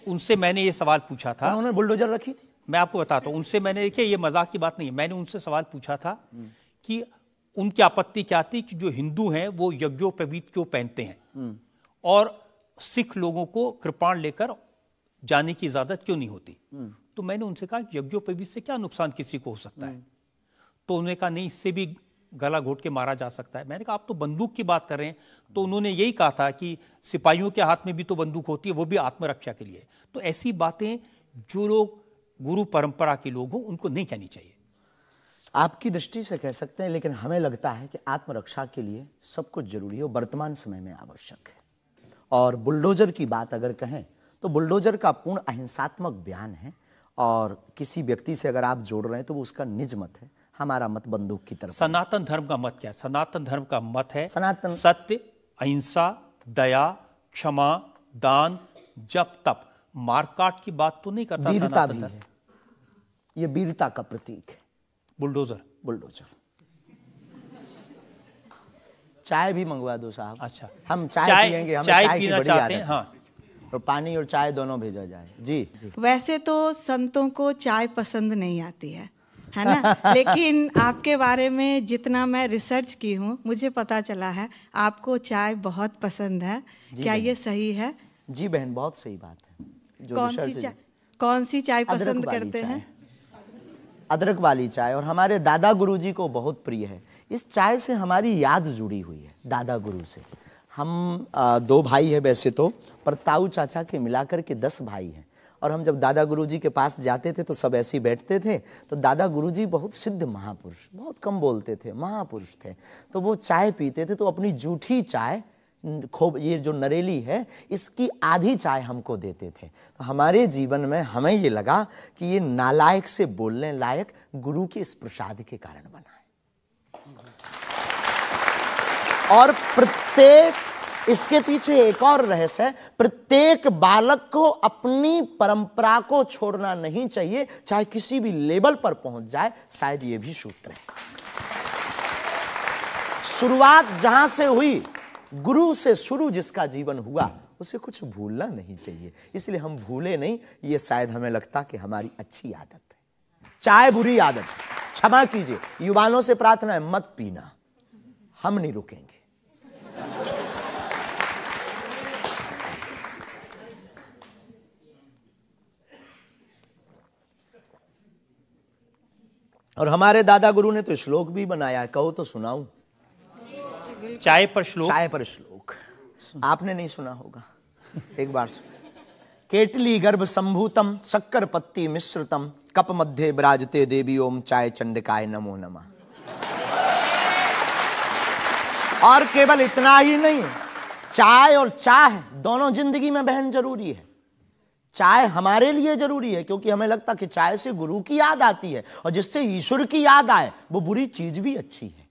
उनसे मैंने ये सवाल पूछा था। उन्होंने बुलडोजर रखी थी। मैं आपको बताता हूँ, उनसे मैंने, देखिए ये मजाक की बात नहीं है, मैंने उनसे सवाल पूछा था कि उनकी आपत्ति क्या थी कि जो हिंदू हैं वो यज्ञोपवीत क्यों पहनते हैं और सिख लोगों को कृपाण लेकर जाने की इजाजत क्यों नहीं होती। तो मैंने उनसे कहा कि यज्ञोपवीत से क्या नुकसान किसी को हो सकता है? तो उन्होंने कहा नहीं, इससे भी गला घोट के मारा जा सकता है। मैंने कहा आप तो बंदूक की बात कर रहे हैं। तो उन्होंने यही कहा था कि सिपाहियों के हाथ में भी तो बंदूक होती है, वो भी आत्मरक्षा के लिए। तो ऐसी बातें जो लोग गुरु परंपरा के लोग हों उनको नहीं कहनी चाहिए। आपकी दृष्टि से कह सकते हैं, लेकिन हमें लगता है कि आत्मरक्षा के लिए सब कुछ जरूरी है और वर्तमान समय में आवश्यक है। और बुलडोजर की बात अगर कहें तो बुलडोजर का पूर्ण अहिंसात्मक बयान है और किसी व्यक्ति से अगर आप जोड़ रहे हैं तो वो उसका निज मत है। हमारा मत बंदूक की तरफ। सनातन धर्म का मत क्या है? सनातन धर्म का मत है सनातन सत्य, अहिंसा, दया, क्षमा, दान, जप, तप। मारकाट की बात तो नहीं करता। वीरता भी है, ये वीरता का प्रतीक है बुलडोजर। चाय भी मंगवा दो साहब। अच्छा, हम चाय पियेंगे, हमें चाय पीना की बड़ी चाहते हैं। आदत है। हाँ, तो पानी और चाय दोनों भेजा जाए। जी। वैसे तो संतों को चाय पसंद नहीं आती है ना? लेकिन आपके बारे में जितना मैं रिसर्च की हूँ मुझे पता चला है आपको चाय बहुत पसंद है। क्या ये सही है? जी बहन, बहुत सही बात है। कौन सी चाय पसंद करते हैं? अदरक वाली चाय, और हमारे दादा गुरुजी को बहुत प्रिय है। इस चाय से हमारी याद जुड़ी हुई है दादा गुरु से। हम 2 भाई हैं वैसे तो, पर ताऊ चाचा के मिलाकर के 10 भाई हैं। और हम जब दादा गुरुजी के पास जाते थे तो सब ऐसे ही बैठते थे। तो दादा गुरुजी बहुत सिद्ध महापुरुष, बहुत कम बोलते थे, महापुरुष थे। तो वो चाय पीते थे तो अपनी जूठी चाय, खूब ये जो नरेली है इसकी आधी चाय हमको देते थे। तो हमारे जीवन में हमें ये लगा कि ये नालायक से बोलने लायक गुरु के इस प्रसाद के कारण बना है। और प्रत्येक, इसके पीछे एक और रहस्य है, प्रत्येक बालक को अपनी परंपरा को छोड़ना नहीं चाहिए, चाहे किसी भी लेवल पर पहुंच जाए। शायद ये भी सूत्र है। शुरुआत जहां से हुई, गुरु से शुरू जिसका जीवन हुआ, उसे कुछ भूलना नहीं चाहिए। इसलिए हम भूले नहीं, ये शायद हमें लगता कि हमारी अच्छी आदत है। चाय बुरी आदत, क्षमा कीजिए। युवाओं से प्रार्थना है मत पीना, हम नहीं रुकेंगे। और हमारे दादा गुरु ने तो श्लोक भी बनाया है, कहो तो सुनाऊं? चाय पर श्लोक। चाय पर श्लोक आपने नहीं सुना होगा, एक बार केटली गर्भ संभूतम शक्कर पत्ती मिश्रितम कप मध्य विराजते देवी ओम चाय चंडिकाय नमो नमः। और केवल इतना ही नहीं, चाय और चाह दोनों जिंदगी में बहन जरूरी है। चाय हमारे लिए जरूरी है क्योंकि हमें लगता कि चाय से गुरु की याद आती है, और जिससे ईश्वर की याद आए वो बुरी चीज भी अच्छी है।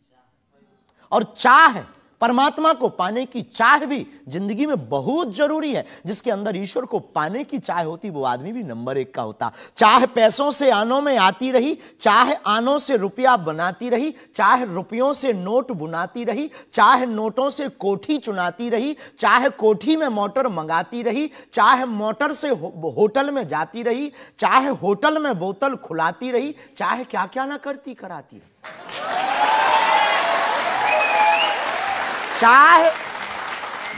और चाह, परमात्मा को पाने की चाह भी जिंदगी में बहुत जरूरी है। जिसके अंदर ईश्वर को पाने की चाह होती, वो आदमी भी नंबर 1 का होता। चाह पैसों से आनों में आती रही, चाह आनों से रुपया बनाती रही, चाह रुपयों से नोट बुनाती रही, चाह नोटों से कोठी चुनाती रही, चाह कोठी में मोटर मंगाती रही, चाह मोटर से होटल में जाती रही, चाहे होटल में बोतल खुलाती रही, चाहे क्या क्या ना करती कराती रही। चाहे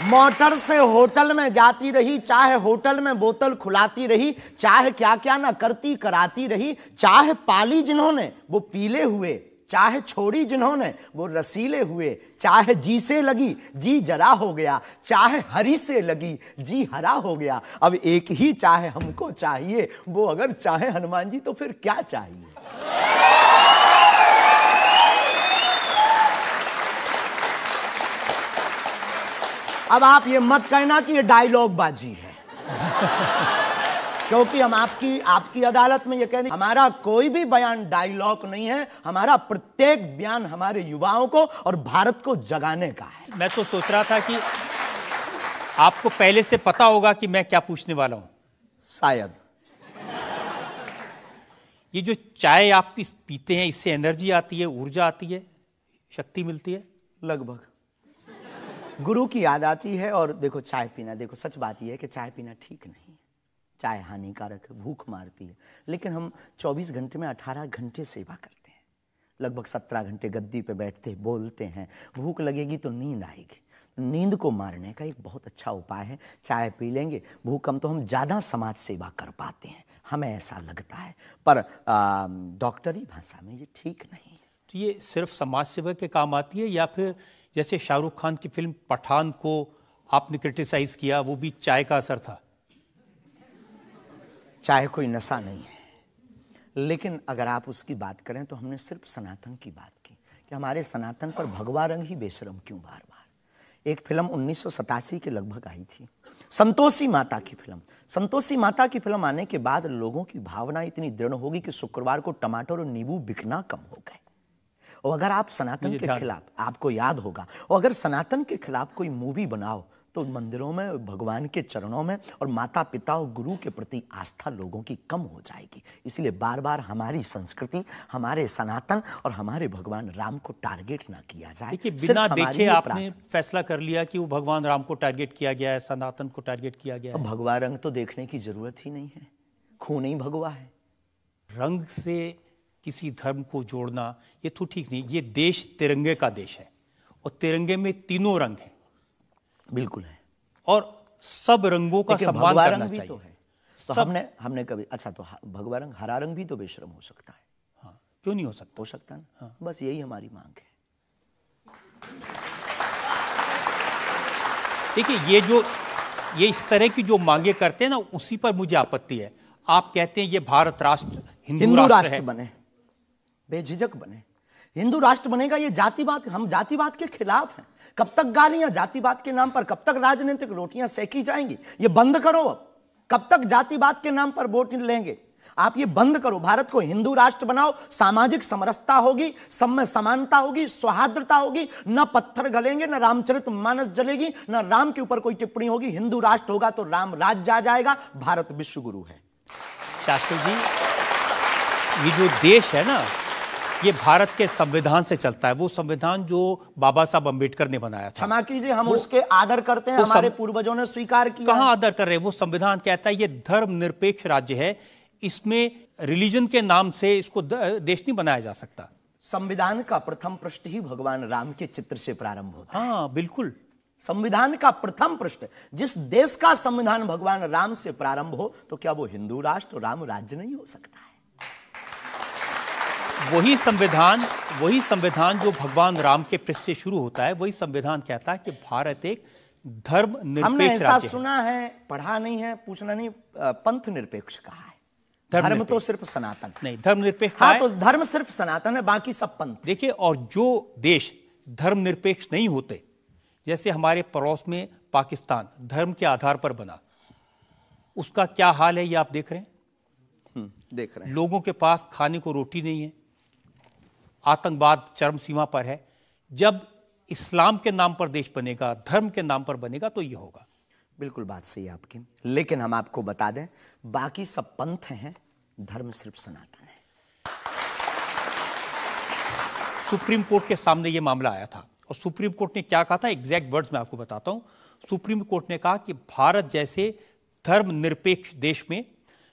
मोटर से होटल में जाती रही, चाहे होटल में बोतल खुलाती रही, चाहे क्या क्या ना करती कराती रही, चाहे पाली जिन्होंने वो पीले हुए चाहे छोड़ी जिन्होंने वो रसीले हुए, चाहे जी से लगी जी जरा हो गया, चाहे हरी से लगी जी हरा हो गया। अब एक ही चाहे हमको चाहिए, वो अगर चाहे हनुमान जी तो फिर क्या चाहिए। अब आप ये मत कहना कि ये डायलॉग बाजी है, क्योंकि हम आपकी अदालत में ये कहने, हमारा कोई भी बयान डायलॉग नहीं है। हमारा प्रत्येक बयान हमारे युवाओं को और भारत को जगाने का है। मैं तो सोच रहा था कि आपको पहले से पता होगा कि मैं क्या पूछने वाला हूं। शायद ये जो चाय आप पीते हैं, इससे एनर्जी आती है, ऊर्जा आती है, शक्ति मिलती है? लगभग गुरु की याद आती है। और देखो चाय पीना, देखो सच बात यह है कि चाय पीना ठीक नहीं है, चाय हानिकारक है, भूख मारती है। लेकिन हम 24 घंटे में 18 घंटे सेवा करते हैं, लगभग 17 घंटे गद्दी पे बैठते बोलते हैं। भूख लगेगी तो नींद आएगी, नींद को मारने का एक बहुत अच्छा उपाय है चाय पी लेंगे। भूख कम तो हम ज़्यादा समाज सेवा कर पाते हैं, हमें ऐसा लगता है, पर डॉक्टरी भाषा में ये ठीक नहीं है। तो ये सिर्फ समाज सेवा के काम आती है, या फिर जैसे शाहरुख खान की फिल्म पठान को आपने क्रिटिसाइज किया, वो भी चाय का असर था? चाय कोई नशा नहीं है, लेकिन अगर आप उसकी बात करें तो हमने सिर्फ सनातन की बात की कि हमारे सनातन पर भगवा रंग ही बेशरम क्यों बार बार। एक फिल्म 1987 के लगभग आई थी, संतोषी माता की फिल्म। संतोषी माता की फिल्म आने के बाद लोगों की भावना इतनी दृढ़ होगी कि शुक्रवार को टमाटर और नींबू बिकना कम हो गए। और अगर आप सनातन के खिलाफ, आपको याद होगा, और अगर सनातन के खिलाफ कोई मूवी बनाओ तो मंदिरों में, भगवान के चरणों में और माता पिता और गुरु के प्रति आस्था लोगों की कम हो जाएगी। इसलिए बार बार हमारी संस्कृति, हमारे सनातन और हमारे भगवान राम को टारगेट ना किया जाए। देखिए, बिना देखे आपने फैसला कर लिया कि वो भगवान राम को टारगेट किया गया है, सनातन को टारगेट किया गया है। भगवा रंग तो देखने की जरूरत ही नहीं है, खून ही भगवा है। रंग से किसी धर्म को जोड़ना ये तो ठीक नहीं। ये देश तिरंगे का देश है और तिरंगे में तीनों रंग हैं। बिल्कुल है, और सब रंगों का सम्मान करना चाहिए। तो है, तो हमने कभी, अच्छा तो भगवा रंग, हरा रंग भी तो बेशरम हो सकता है। हाँ, क्यों नहीं हो सकता? हो सकता है ना। हाँ। बस यही हमारी मांग है। देखिए, ये इस तरह की जो मांगे करते हैं ना, उसी पर मुझे आपत्ति है। आप कहते हैं ये भारत राष्ट्र हिंदू राष्ट्र बने, बेझिझक बने, हिंदू राष्ट्र बनेगा। ये जातिवाद, हम जातिवाद के खिलाफ हैं। कब तक गालियां जातिवाद के नाम पर, कब तक राजनीतिक रोटियां सेकी जाएंगी? ये बंद करो अब। कब तक जातिवाद के नाम पर वोट लेंगे? आप ये बंद करो। भारत को हिंदू राष्ट्र बनाओ, सामाजिक समरसता होगी, सब में समानता होगी, सौहार्दता होगी, न पत्थर गलेंगे, न रामचरितमानस जलेगी, न राम के ऊपर कोई टिप्पणी होगी। हिंदू राष्ट्र होगा तो राम राज्य आ जाएगा। भारत विश्व गुरु है। शास्त्री जी, ये जो देश है ना, ये भारत के संविधान से चलता है। वो संविधान जो बाबा साहब अंबेडकर ने बनाया था। क्षमा कीजिए, हम उसके आदर करते हैं, हमारे पूर्वजों ने स्वीकार किया। कहां आदर कर रहे हैं? वो संविधान कहता है ये धर्मनिरपेक्ष राज्य है, इसमें रिलीजन के नाम से इसको देश नहीं बनाया जा सकता। संविधान का प्रथम पृष्ठ ही भगवान राम के चित्र से प्रारंभ होता है। हाँ, बिल्कुल। संविधान का प्रथम पृष्ठ, जिस देश का संविधान भगवान राम से प्रारंभ हो, तो क्या वो हिंदू राष्ट्र, राम राज्य नहीं हो सकता है? वही संविधान जो भगवान राम के पृष्ठ से शुरू होता है, वही संविधान कहता है कि भारत एक धर्मनिरपेक्ष राज्य है। हमने ऐसा सुना है, पढ़ा नहीं है, पूछना नहीं, पंथ निरपेक्ष कहा है। धर्म तो सिर्फ सनातन नहीं, धर्मनिरपेक्ष। हाँ, तो धर्म सिर्फ सनातन है, बाकी सब पंथ। देखिए, और जो देश धर्मनिरपेक्ष नहीं होते, जैसे हमारे पड़ोस में पाकिस्तान धर्म के आधार पर बना, उसका क्या हाल है ये आप देख रहे हैं। देख रहे हैं। लोगों के पास खाने को रोटी नहीं है, आतंकवाद चरम सीमा पर है। जब इस्लाम के नाम पर देश बनेगा, धर्म के नाम पर बनेगा, तो ये होगा। बिल्कुल बात सही है आपकी, लेकिन हम आपको बता दें, बाकी सब पंथ हैं, धर्म सिर्फ सनातन है। सुप्रीम कोर्ट के सामने ये मामला आया था, और सुप्रीम कोर्ट ने क्या कहा था, एग्जैक्ट वर्ड्स में आपको बताता हूं। सुप्रीम कोर्ट ने कहा कि भारत जैसे धर्मनिरपेक्ष देश में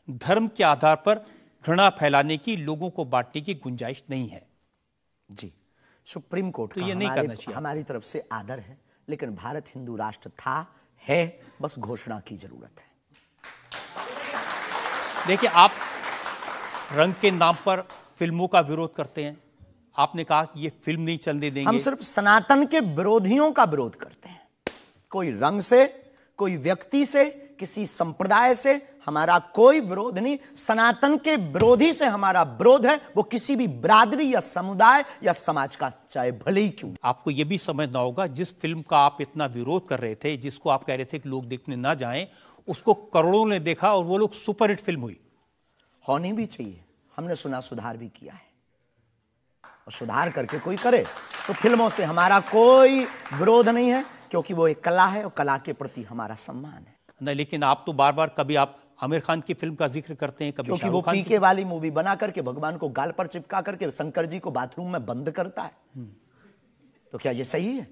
धर्म के आधार पर घृणा फैलाने की, लोगों को बांटने की गुंजाइश नहीं है। जी, सुप्रीम कोर्ट तो ये नहीं करना चाहिए। हमारी तरफ से आदर है, लेकिन भारत हिंदू राष्ट्र था, है, बस घोषणा की जरूरत है। देखिए, आप रंग के नाम पर फिल्मों का विरोध करते हैं, आपने कहा कि ये फिल्म नहीं चलने देंगे। हम सिर्फ सनातन के विरोधियों का विरोध करते हैं, कोई रंग से, कोई व्यक्ति से, किसी संप्रदाय से हमारा कोई विरोध नहीं। सनातन के विरोधी से हमारा विरोध है, वो किसी भी बिरादरी या समुदाय या समाज का, चाहे भले ही क्यों। आपको यह भी समझना होगा, जिस फिल्म का आप इतना विरोध कर रहे थे, जिसको आप कह रहे थे कि लोग देखने ना जाएं, उसको करोड़ों ने देखा और वो लोग सुपरहिट फिल्म हुई। होनी भी चाहिए। हमने सुना सुधार भी किया है, और सुधार करके कोई करे तो फिल्मों से हमारा कोई विरोध नहीं है, क्योंकि वो एक कला है और कला के प्रति हमारा सम्मान है। नहीं, लेकिन आप तो बार बार कभी आप आमिर खान की फिल्म का जिक्र करते हैं, कभी क्योंकि वो पीके वाली मूवी बना करके भगवान को गाल पर चिपका करके शंकर जी को बाथरूम में बंद करता है। तो क्या ये सही है?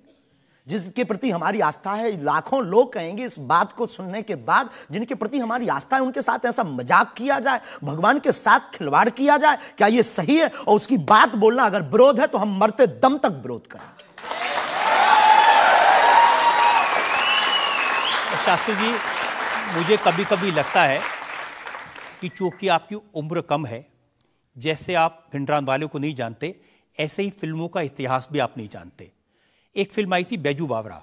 जिसके प्रति हमारी आस्था है, लाखों लोग कहेंगे इस बात को सुनने के बाद, जिनके प्रति हमारी आस्था है उनके साथ ऐसा मजाक किया जाए, भगवान के साथ खिलवाड़ किया जाए, क्या ये सही है? और उसकी बात बोलना अगर विरोध है तो हम मरते दम तक विरोध करेंगे। शास्त्री जी, मुझे कभी कभी लगता है कि चूंकि आपकी उम्र कम है, जैसे आप भिंडरान वाले को नहीं जानते, ऐसे ही फिल्मों का इतिहास भी आप नहीं जानते। एक फिल्म आई थी बैजू बावरा,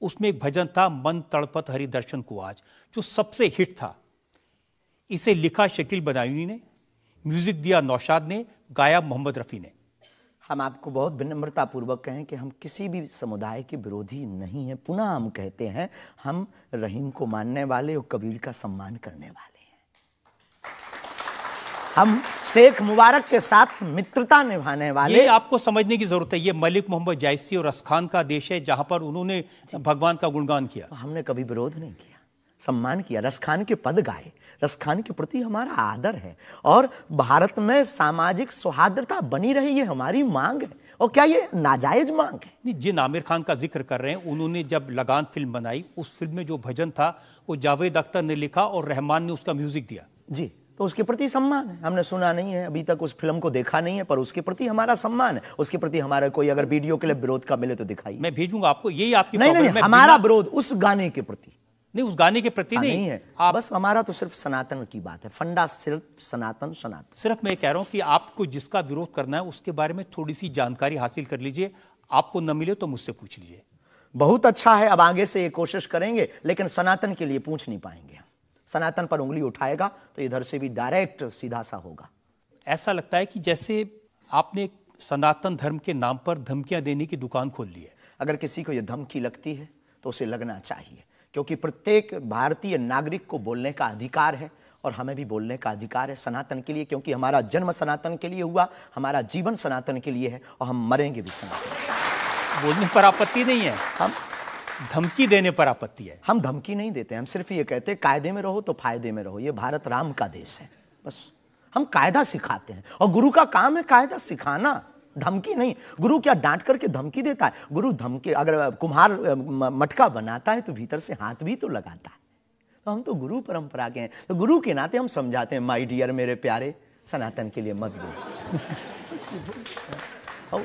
उसमें एक भजन था मन तड़पत हरि दर्शन को आज, जो सबसे हिट था। इसे लिखा शकील बदायूनी ने, म्यूजिक दिया नौशाद ने, गाया मोहम्मद रफ़ी ने। हम आपको बहुत विनम्रता पूर्वक कहें कि हम किसी भी समुदाय के विरोधी नहीं हैं। पुनः हम कहते हैं, हम रहीम को मानने वाले और कबीर का सम्मान करने वाले हैं। हम शेख मुबारक के साथ मित्रता निभाने वाले। ये आपको समझने की जरूरत है, ये मलिक मोहम्मद जायसी और रसखान का देश है, जहां पर उन्होंने भगवान का गुणगान किया। हमने कभी विरोध नहीं किया, सम्मान किया, रसखान के पद गाए। रसखान के प्रति हमारा आदर है, और भारत में सामाजिक सौहार्दता बनी रही है हमारी मांग है। और क्या ये नाजायज मांग है? नहीं, जिन आमिर खान का जिक्र कर रहे हैं, उन्होंने जब लगान फिल्म बनाई, उस फिल्म में जो भजन था वो जावेद अख्तर ने लिखा और रहमान ने उसका म्यूजिक दिया। जी, तो उसके प्रति सम्मान है। हमने सुना नहीं है, अभी तक उस फिल्म को देखा नहीं है, पर उसके प्रति हमारा सम्मान है। उसके प्रति हमारा कोई अगर वीडियो के लिए विरोध का मिले तो दिखाइए। मैं भेजूंगा आपको, यही आपकी नहीं, हमारा विरोध उस गाने के प्रति नहीं, उस गाने के प्रति नहीं है। बस हमारा तो सिर्फ सनातन की बात है, फंडा सिर्फ सनातन। सिर्फ मैं कह रहा हूं कि आपको जिसका विरोध करना है उसके बारे में थोड़ी सी जानकारी हासिल कर लीजिए। आपको न मिले तो मुझसे पूछ लीजिए। बहुत अच्छा है, अब आगे से ये कोशिश करेंगे, लेकिन सनातन के लिए पूछ नहीं पाएंगे। सनातन पर उंगली उठाएगा तो इधर से भी डायरेक्ट सीधा सा होगा। ऐसा लगता है कि जैसे आपने सनातन धर्म के नाम पर धमकियां देने की दुकान खोल ली है। अगर किसी को यह धमकी लगती है तो उसे लगना चाहिए, क्योंकि प्रत्येक भारतीय नागरिक को बोलने का अधिकार है, और हमें भी बोलने का अधिकार है सनातन के लिए, क्योंकि हमारा जन्म सनातन के लिए हुआ, हमारा जीवन सनातन के लिए है, और हम मरेंगे भी सनातन। बोलने पर आपत्ति नहीं है, हम धमकी देने पर आपत्ति है। हम धमकी नहीं देते, हम सिर्फ ये कहते हैं कायदे में रहो तो फायदे में रहो। ये भारत राम का देश है, बस हम कायदा सिखाते हैं, और गुरु का काम है कायदा सिखाना, धमकी नहीं। गुरु क्या डांट करके धमकी देता है? गुरु धमकी, अगर कुम्हार मटका बनाता है तो भीतर से हाथ भी तो लगाता है। तो हम तो गुरु परंपरा के हैं, तो गुरु के नाते हम समझाते हैं, माय डियर, मेरे प्यारे, सनातन के लिए मत बोलो।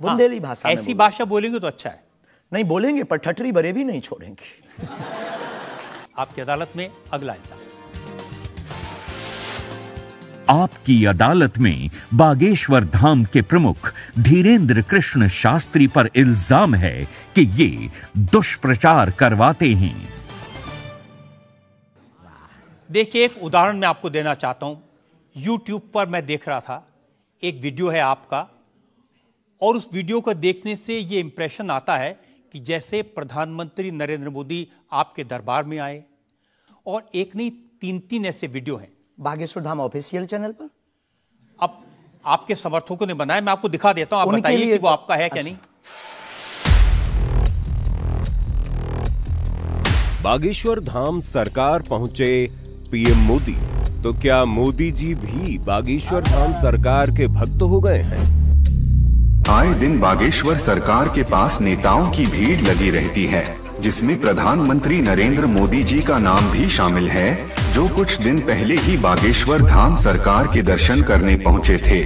बुंदेली भाषा में ऐसी भाषा बोलेंगे तो अच्छा है। नहीं बोलेंगे, पर ठटरी बरे भी नहीं छोड़ेंगे। आपकी अदालत में अगला इल्जाम। आपकी अदालत में बागेश्वर धाम के प्रमुख धीरेन्द्र कृष्ण शास्त्री पर इल्जाम है कि ये दुष्प्रचार करवाते हैं। देखिए, एक उदाहरण मैं आपको देना चाहता हूं। YouTube पर मैं देख रहा था, एक वीडियो है आपका, और उस वीडियो को देखने से ये इंप्रेशन आता है कि जैसे प्रधानमंत्री नरेंद्र मोदी आपके दरबार में आए, और एक नहीं 3 ऐसे वीडियो हैं बागेश्वर धाम ऑफिशियल चैनल पर। अब आपके समर्थकों ने बनाया, मैं आपको दिखा देता हूं, आप बताइए कि वो आपका है क्या नहीं। बागेश्वर धाम सरकार पहुंचे पीएम मोदी, तो क्या मोदी जी भी बागेश्वर धाम सरकार के भक्त हो गए हैं? आए दिन बागेश्वर सरकार के पास नेताओं की भीड़ लगी रहती है, जिसमें प्रधानमंत्री नरेंद्र मोदी जी का नाम भी शामिल है, जो कुछ दिन पहले ही बागेश्वर धाम सरकार के दर्शन करने पहुंचे थे।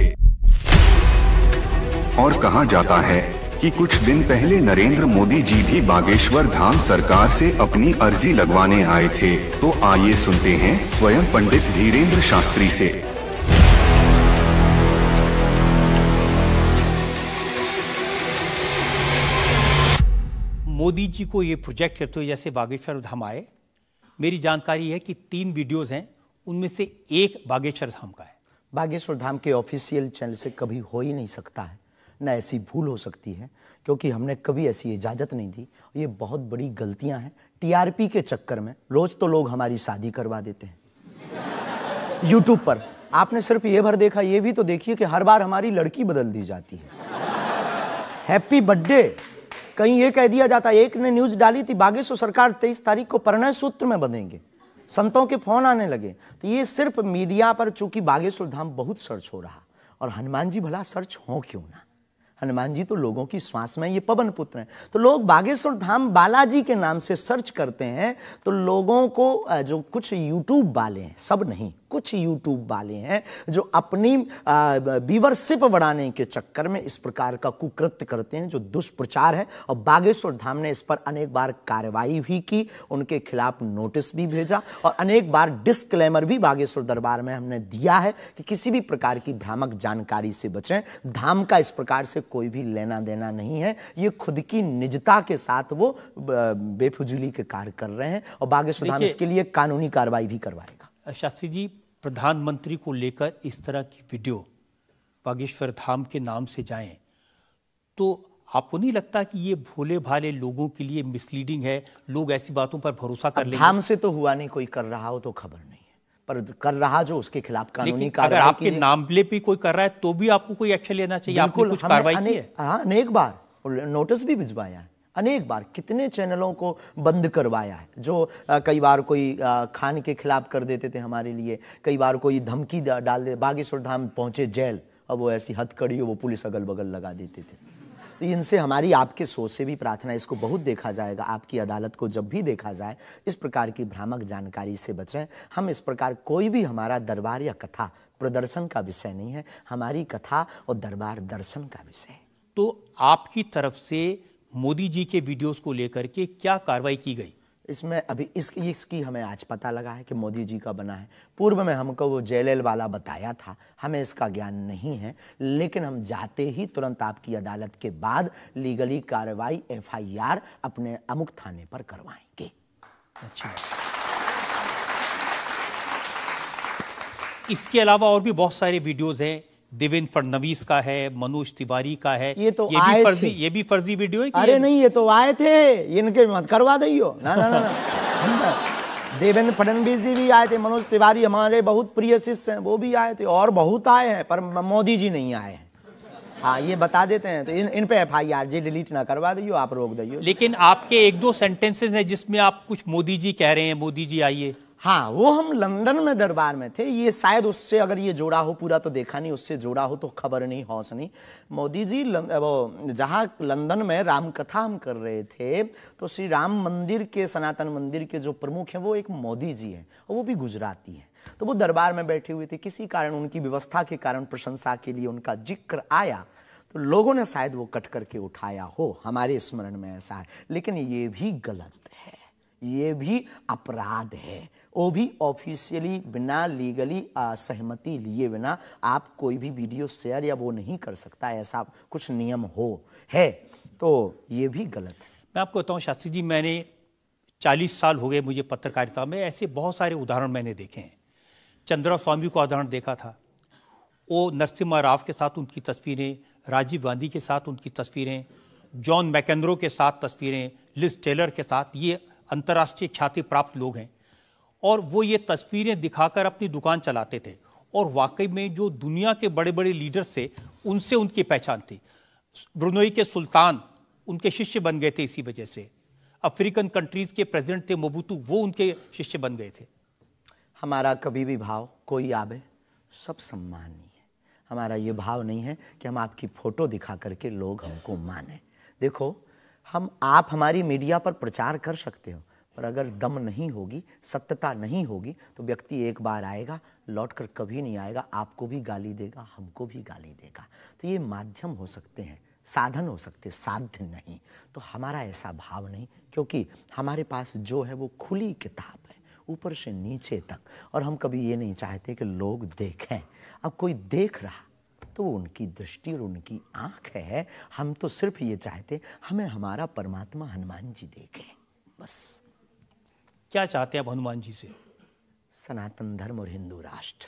और कहा जाता है कि कुछ दिन पहले नरेंद्र मोदी जी भी बागेश्वर धाम सरकार से अपनी अर्जी लगवाने आए थे। तो आइए सुनते हैं स्वयं पंडित धीरेन्द्र शास्त्री से। मोदी जी को ये प्रोजेक्ट करते हुए जैसे बागेश्वर धाम आए, मेरी जानकारी है कि 3 वीडियोस हैं, उनमें से एक बागेश्वर धाम का है। बागेश्वर धाम के ऑफिशियल चैनल से कभी हो ही नहीं सकता है, न ऐसी भूल हो सकती है, क्योंकि हमने कभी ऐसी इजाज़त नहीं दी। ये बहुत बड़ी गलतियां हैं। टीआरपी के चक्कर में रोज तो लोग हमारी शादी करवा देते हैं यूट्यूब पर। आपने सिर्फ ये भर देखा, ये भी तो देखिए कि हर बार हमारी लड़की बदल दी जाती है। हैप्पी बर्थडे कहीं ये कह दिया जाता है। एक ने न्यूज डाली थी, बागेश्वर सरकार 23 तारीख को परिणय सूत्र में बंधेंगे। संतों के फोन आने लगे। तो ये सिर्फ मीडिया पर, चूंकि बागेश्वर धाम बहुत सर्च हो रहा, और हनुमान जी भला सर्च हो क्यों ना, हनुमान जी तो लोगों की श्वास में, ये पवन पुत्र हैं। तो लोग बागेश्वर धाम बालाजी के नाम से सर्च करते हैं, तो लोगों को जो कुछ यूट्यूब वाले हैं, सब नहीं, कुछ यूट्यूब वाले हैं जो अपनी व्यूअरशिप बढ़ाने के चक्कर में इस प्रकार का कुकृत्य करते हैं, जो दुष्प्रचार है। और बागेश्वर धाम ने इस पर अनेक बार कार्रवाई भी की, उनके खिलाफ नोटिस भी भेजा, और अनेक बार डिस्क्लेमर भी बागेश्वर दरबार में हमने दिया है कि किसी भी प्रकार की भ्रामक जानकारी से बचें। धाम का इस प्रकार से कोई भी लेना देना नहीं है। ये खुद की निजता के साथ वो बेफुजूली के कार्य कर रहे हैं, और बागेश्वर धाम इसके लिए कानूनी कार्रवाई भी करवाएगा। शास्त्री जी, प्रधानमंत्री को लेकर इस तरह की वीडियो बागेश्वर धाम के नाम से जाएं, तो आपको नहीं लगता कि ये भोले भाले लोगों के लिए मिसलीडिंग है? लोग ऐसी बातों पर भरोसा कर लेंगे। धाम से तो हुआ नहीं, कोई कर रहा हो तो खबर नहीं है, पर कर रहा जो उसके खिलाफ कानूनी कार्रवाई। अगर आपके नाम ले भी कोई कर रहा है तो भी आपको कोई एक्शन लेना चाहिए। आपने कुछ कार्रवाई की है? हाँ, अनेक बार नोटिस भी भिजवाया है, अनेक बार कितने चैनलों को बंद करवाया है। जो कई बार कोई खान के खिलाफ कर देते थे हमारे लिए, कई बार कोई धमकी डाल दे, बागेश्वर धाम पहुंचे जेल, अब वो ऐसी हथकड़ी हो, वो पुलिस अगल बगल लगा देते थे। तो इनसे हमारी आपके सोच से भी प्रार्थना, इसको बहुत देखा जाएगा, आपकी अदालत को जब भी देखा जाए, इस प्रकार की भ्रामक जानकारी से बचें। हम इस प्रकार, कोई भी हमारा दरबार या कथा प्रदर्शन का विषय नहीं है, हमारी कथा और दरबार दर्शन का विषय है। तो आपकी तरफ से मोदी जी के वीडियोस को लेकर के क्या कार्रवाई की गई? इसमें अभी इसकी हमें आज पता लगा है कि मोदी जी का बना है। पूर्व में हमको वो जेएलएल वाला बताया था, हमें इसका ज्ञान नहीं है, लेकिन हम जाते ही तुरंत आपकी अदालत के बाद लीगली कार्रवाई एफआईआर अपने अमुक थाने पर करवाएंगे। अच्छा, इसके अलावा और भी बहुत सारे वीडियोस हैं। देवेंद्र फडणवीस का है, मनोज तिवारी का है। ये तो आए थे। ये भी फर्जी वीडियो है? अरे नहीं, ये तो आए थे, इनके मत करवा दियो। ना ना ना, ना। देवेंद्र फडणवीस जी भी आए थे, मनोज तिवारी हमारे बहुत प्रिय शिष्य हैं, वो भी आए थे, और बहुत आए हैं, पर मोदी जी नहीं आए हैं। हाँ, ये बता देते हैं। तो इन पे एफआईआर जी डिलीट ना करवा दियो, आप रोक दियो। लेकिन आपके 1-2 सेंटेंसेस हैं जिसमें आप कुछ मोदी जी कह रहे हैं, मोदी जी आइए। हाँ, वो हम लंदन में दरबार में थे, ये शायद उससे अगर ये जोड़ा हो, पूरा तो देखा नहीं, उससे जोड़ा हो तो खबर नहीं, हौस नहीं। मोदी जी वो जहाँ लंदन में राम कथा हम कर रहे थे, तो श्री राम मंदिर के, सनातन मंदिर के जो प्रमुख हैं वो एक मोदी जी हैं, और वो भी गुजराती हैं। तो वो दरबार में बैठे हुए थे, किसी कारण, उनकी व्यवस्था के कारण, प्रशंसा के लिए उनका जिक्र आया, तो लोगों ने शायद वो कट करके उठाया हो, हमारे स्मरण में ऐसा है। लेकिन ये भी गलत है, ये भी अपराध है। वो भी ऑफिशियली, बिना लीगली सहमति लिए बिना आप कोई भी वीडियो शेयर या वो नहीं कर सकता, ऐसा कुछ नियम है, तो ये भी गलत है। मैं आपको बताऊं शास्त्री जी, मैंने 40 साल हो गए मुझे पत्रकारिता में, ऐसे बहुत सारे उदाहरण मैंने देखे हैं। चंद्रा स्वामी को उदाहरण देखा था, वो नरसिम्हा राव के साथ उनकी तस्वीरें, राजीव गांधी के साथ उनकी तस्वीरें, जॉन मैकेंद्रो के साथ तस्वीरें, लिज टेलर के साथ, ये अंतर्राष्ट्रीय ख्याति प्राप्त लोग हैं, और वो ये तस्वीरें दिखाकर अपनी दुकान चलाते थे। और वाकई में जो दुनिया के बड़े बड़े लीडर्स थे, उनसे उनकी पहचान थी। ब्रुनई के सुल्तान उनके शिष्य बन गए थे इसी वजह से। अफ्रीकन कंट्रीज के प्रेसिडेंट थे मोबुतू, वो उनके शिष्य बन गए थे। हमारा कभी भी भाव, कोई आवे सब सम्मानीय है। हमारा ये भाव नहीं है कि हम आपकी फोटो दिखा करके लोग हमको माने। देखो, आप हमारी मीडिया पर प्रचार कर सकते हो, पर अगर दम नहीं होगी, सत्यता नहीं होगी, तो व्यक्ति एक बार आएगा, लौटकर कभी नहीं आएगा, आपको भी गाली देगा, हमको भी गाली देगा। तो ये माध्यम हो सकते हैं, साधन हो सकते, साध्य नहीं। तो हमारा ऐसा भाव नहीं, क्योंकि हमारे पास जो है वो खुली किताब है, ऊपर से नीचे तक, और हम कभी ये नहीं चाहते कि लोग देखें। अब कोई देख रहा तो वो उनकी दृष्टि और उनकी आंख है। हम तो सिर्फ ये चाहते हमें हमारा परमात्मा हनुमान जी देखें, बस। क्या चाहते हैं आप हनुमान जी से? सनातन धर्म और हिंदू राष्ट्र।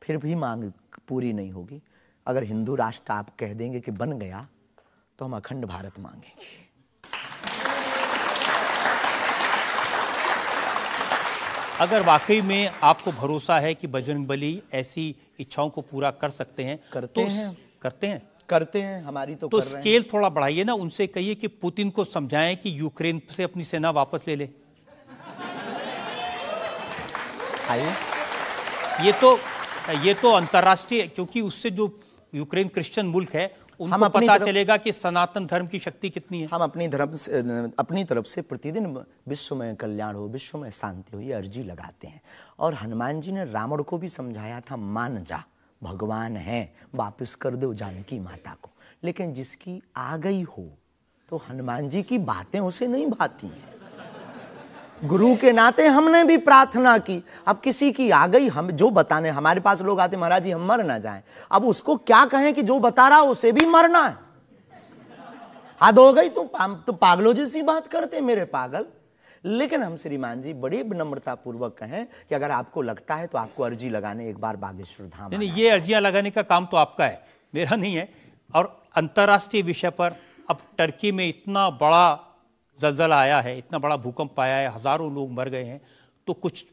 फिर भी मांग पूरी नहीं होगी। अगर हिंदू राष्ट्र आप कह देंगे कि बन गया तो हम अखंड भारत मांगेंगे। अगर वाकई में आपको भरोसा है कि बजरंगबली ऐसी इच्छाओं को पूरा कर सकते हैं, करते हैं हमारी तो कर रहे हैं। स्केल थोड़ा बढ़ाइए ना, उनसे कहिए कि पुतिन को समझाएं कि यूक्रेन से अपनी सेना वापस ले ले। ये तो अंतर्राष्ट्रीय, क्योंकि उससे जो यूक्रेन क्रिश्चियन मुल्क है उनको पता चलेगा कि सनातन धर्म की शक्ति कितनी है। हम अपनी तरफ से प्रतिदिन विश्व में कल्याण हो, विश्व में शांति हो, ये अर्जी लगाते हैं। और हनुमान जी ने रावण को भी समझाया था, मान जा भगवान है, वापस कर दो जानकी माता को। लेकिन जिसकी आ गई हो तो हनुमान जी की बातें उसे नहीं भाती हैं। गुरु के नाते हमने भी प्रार्थना की। अब किसी की आ गई, हम जो बताने, हमारे पास लोग आते, महाराज जी हम मर ना जाएं। अब उसको क्या कहें कि जो बता रहा उसे भी मरना है? हद हो गई, तो पागलों जैसी बात करते मेरे पागल। लेकिन हम श्रीमान जी बड़ी विनम्रता पूर्वक कहें कि अगर आपको लगता है तो आपको अर्जी लगाने एक बार बागेश्वर धाम। नहीं, ये अर्जियां लगाने का काम तो आपका है, मेरा नहीं है। और अंतर्राष्ट्रीय विषय पर अब टर्की में इतना बड़ा जलजला आया है, इतना बड़ा भूकंप आया है, हजारों लोग मर गए हैं, तो कुछ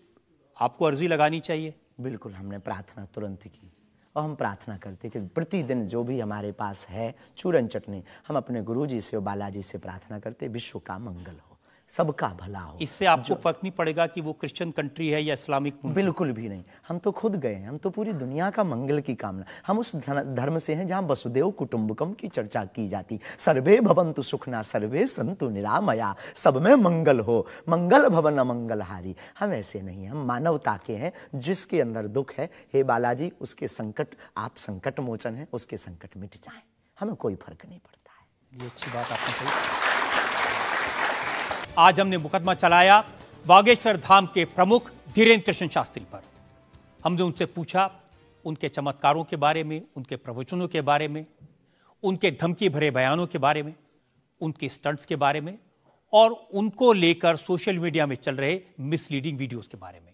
आपको अर्जी लगानी चाहिए। बिल्कुल, हमने प्रार्थना तुरंत की और हम प्रार्थना करते कि प्रतिदिन जो भी हमारे पास है चूरन चटनी, हम अपने गुरुजी से और बालाजी से प्रार्थना करते विश्व का मंगल हो, सबका भला हो। इससे आपको फर्क नहीं पड़ेगा कि वो क्रिश्चियन कंट्री है या इस्लामिक? बिल्कुल भी नहीं। हम तो खुद गए हैं, हम तो पूरी दुनिया का मंगल की कामना। हम उस धर्म से हैं जहाँ वसुदेव कुटुंबकम की चर्चा की जाती। सर्वे भवन्तु सुखना सर्वे सन्तु निरामया, सब में मंगल हो, मंगल भवन अमंगलहारी। हम ऐसे नहीं हैं, हम मानवता के हैं। जिसके अंदर दुख है, हे बालाजी उसके संकट, आप संकट मोचन है, उसके संकट मिट जाएं, हमें कोई फर्क नहीं पड़ता है। ये अच्छी बात आपने कही। आज हमने मुकदमा चलाया बागेश्वर धाम के प्रमुख धीरेन्द्र कृष्ण शास्त्री पर। हमने उनसे पूछा उनके चमत्कारों के बारे में, उनके प्रवचनों के बारे में, उनके धमकी भरे बयानों के बारे में, उनके स्टंट्स के बारे में और उनको लेकर सोशल मीडिया में चल रहे मिसलीडिंग वीडियोस के बारे में।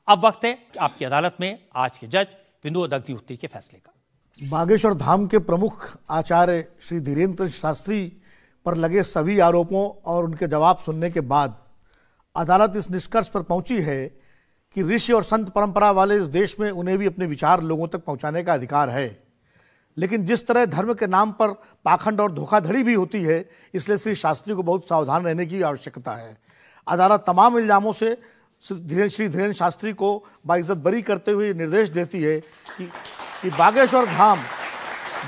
अब वक्त है आपकी अदालत में आज के जज विनोद अग्निहोत्री के फैसले का। बागेश्वर धाम के प्रमुख आचार्य श्री धीरेन्द्र शास्त्री पर लगे सभी आरोपों और उनके जवाब सुनने के बाद अदालत इस निष्कर्ष पर पहुंची है कि ऋषि और संत परंपरा वाले इस देश में उन्हें भी अपने विचार लोगों तक पहुंचाने का अधिकार है। लेकिन जिस तरह धर्म के नाम पर पाखंड और धोखाधड़ी भी होती है, इसलिए श्री शास्त्री को बहुत सावधान रहने की आवश्यकता है। अदालत तमाम इल्जामों से श्री धीरेन्द्र शास्त्री को बाइज्जत बरी करते हुए निर्देश देती है कि बागेश्वर धाम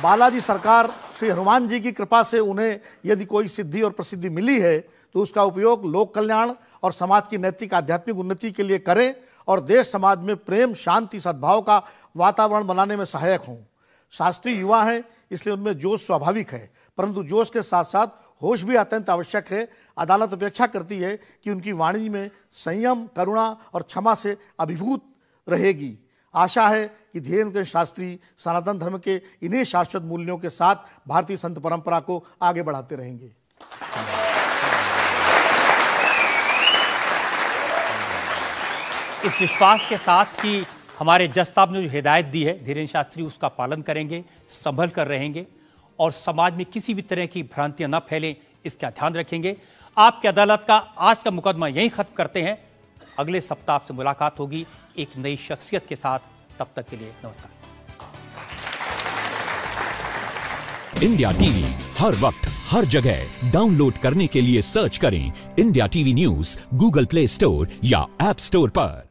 बालाजी सरकार श्री हनुमान जी की कृपा से उन्हें यदि कोई सिद्धि और प्रसिद्धि मिली है तो उसका उपयोग लोक कल्याण और समाज की नैतिक आध्यात्मिक उन्नति के लिए करें और देश समाज में प्रेम, शांति, सद्भाव का वातावरण बनाने में सहायक हों। शास्त्री युवा हैं, इसलिए उनमें जोश स्वाभाविक है, परंतु जोश के साथ साथ होश भी अत्यंत आवश्यक है। अदालत अपेक्षा करती है कि उनकी वाणी में संयम, करुणा और क्षमा से अभिभूत रहेगी। आशा है कि धीरेन्द्र शास्त्री सनातन धर्म के इन्हीं शाश्वत मूल्यों के साथ भारतीय संत परंपरा को आगे बढ़ाते रहेंगे। इस विश्वास के साथ कि हमारे जज साहब ने जो हिदायत दी है धीरेन्द्र शास्त्री उसका पालन करेंगे, संभल कर रहेंगे और समाज में किसी भी तरह की भ्रांतियां न फैलें, इसका ध्यान रखेंगे। आपकी अदालत का आज का मुकदमा यहीं खत्म करते हैं। अगले सप्ताह आपसे मुलाकात होगी एक नई शख्सियत के साथ। तब तक के लिए नमस्कार। इंडिया टीवी हर वक्त हर जगह डाउनलोड करने के लिए सर्च करें India TV news Google play store या ऐप स्टोर पर।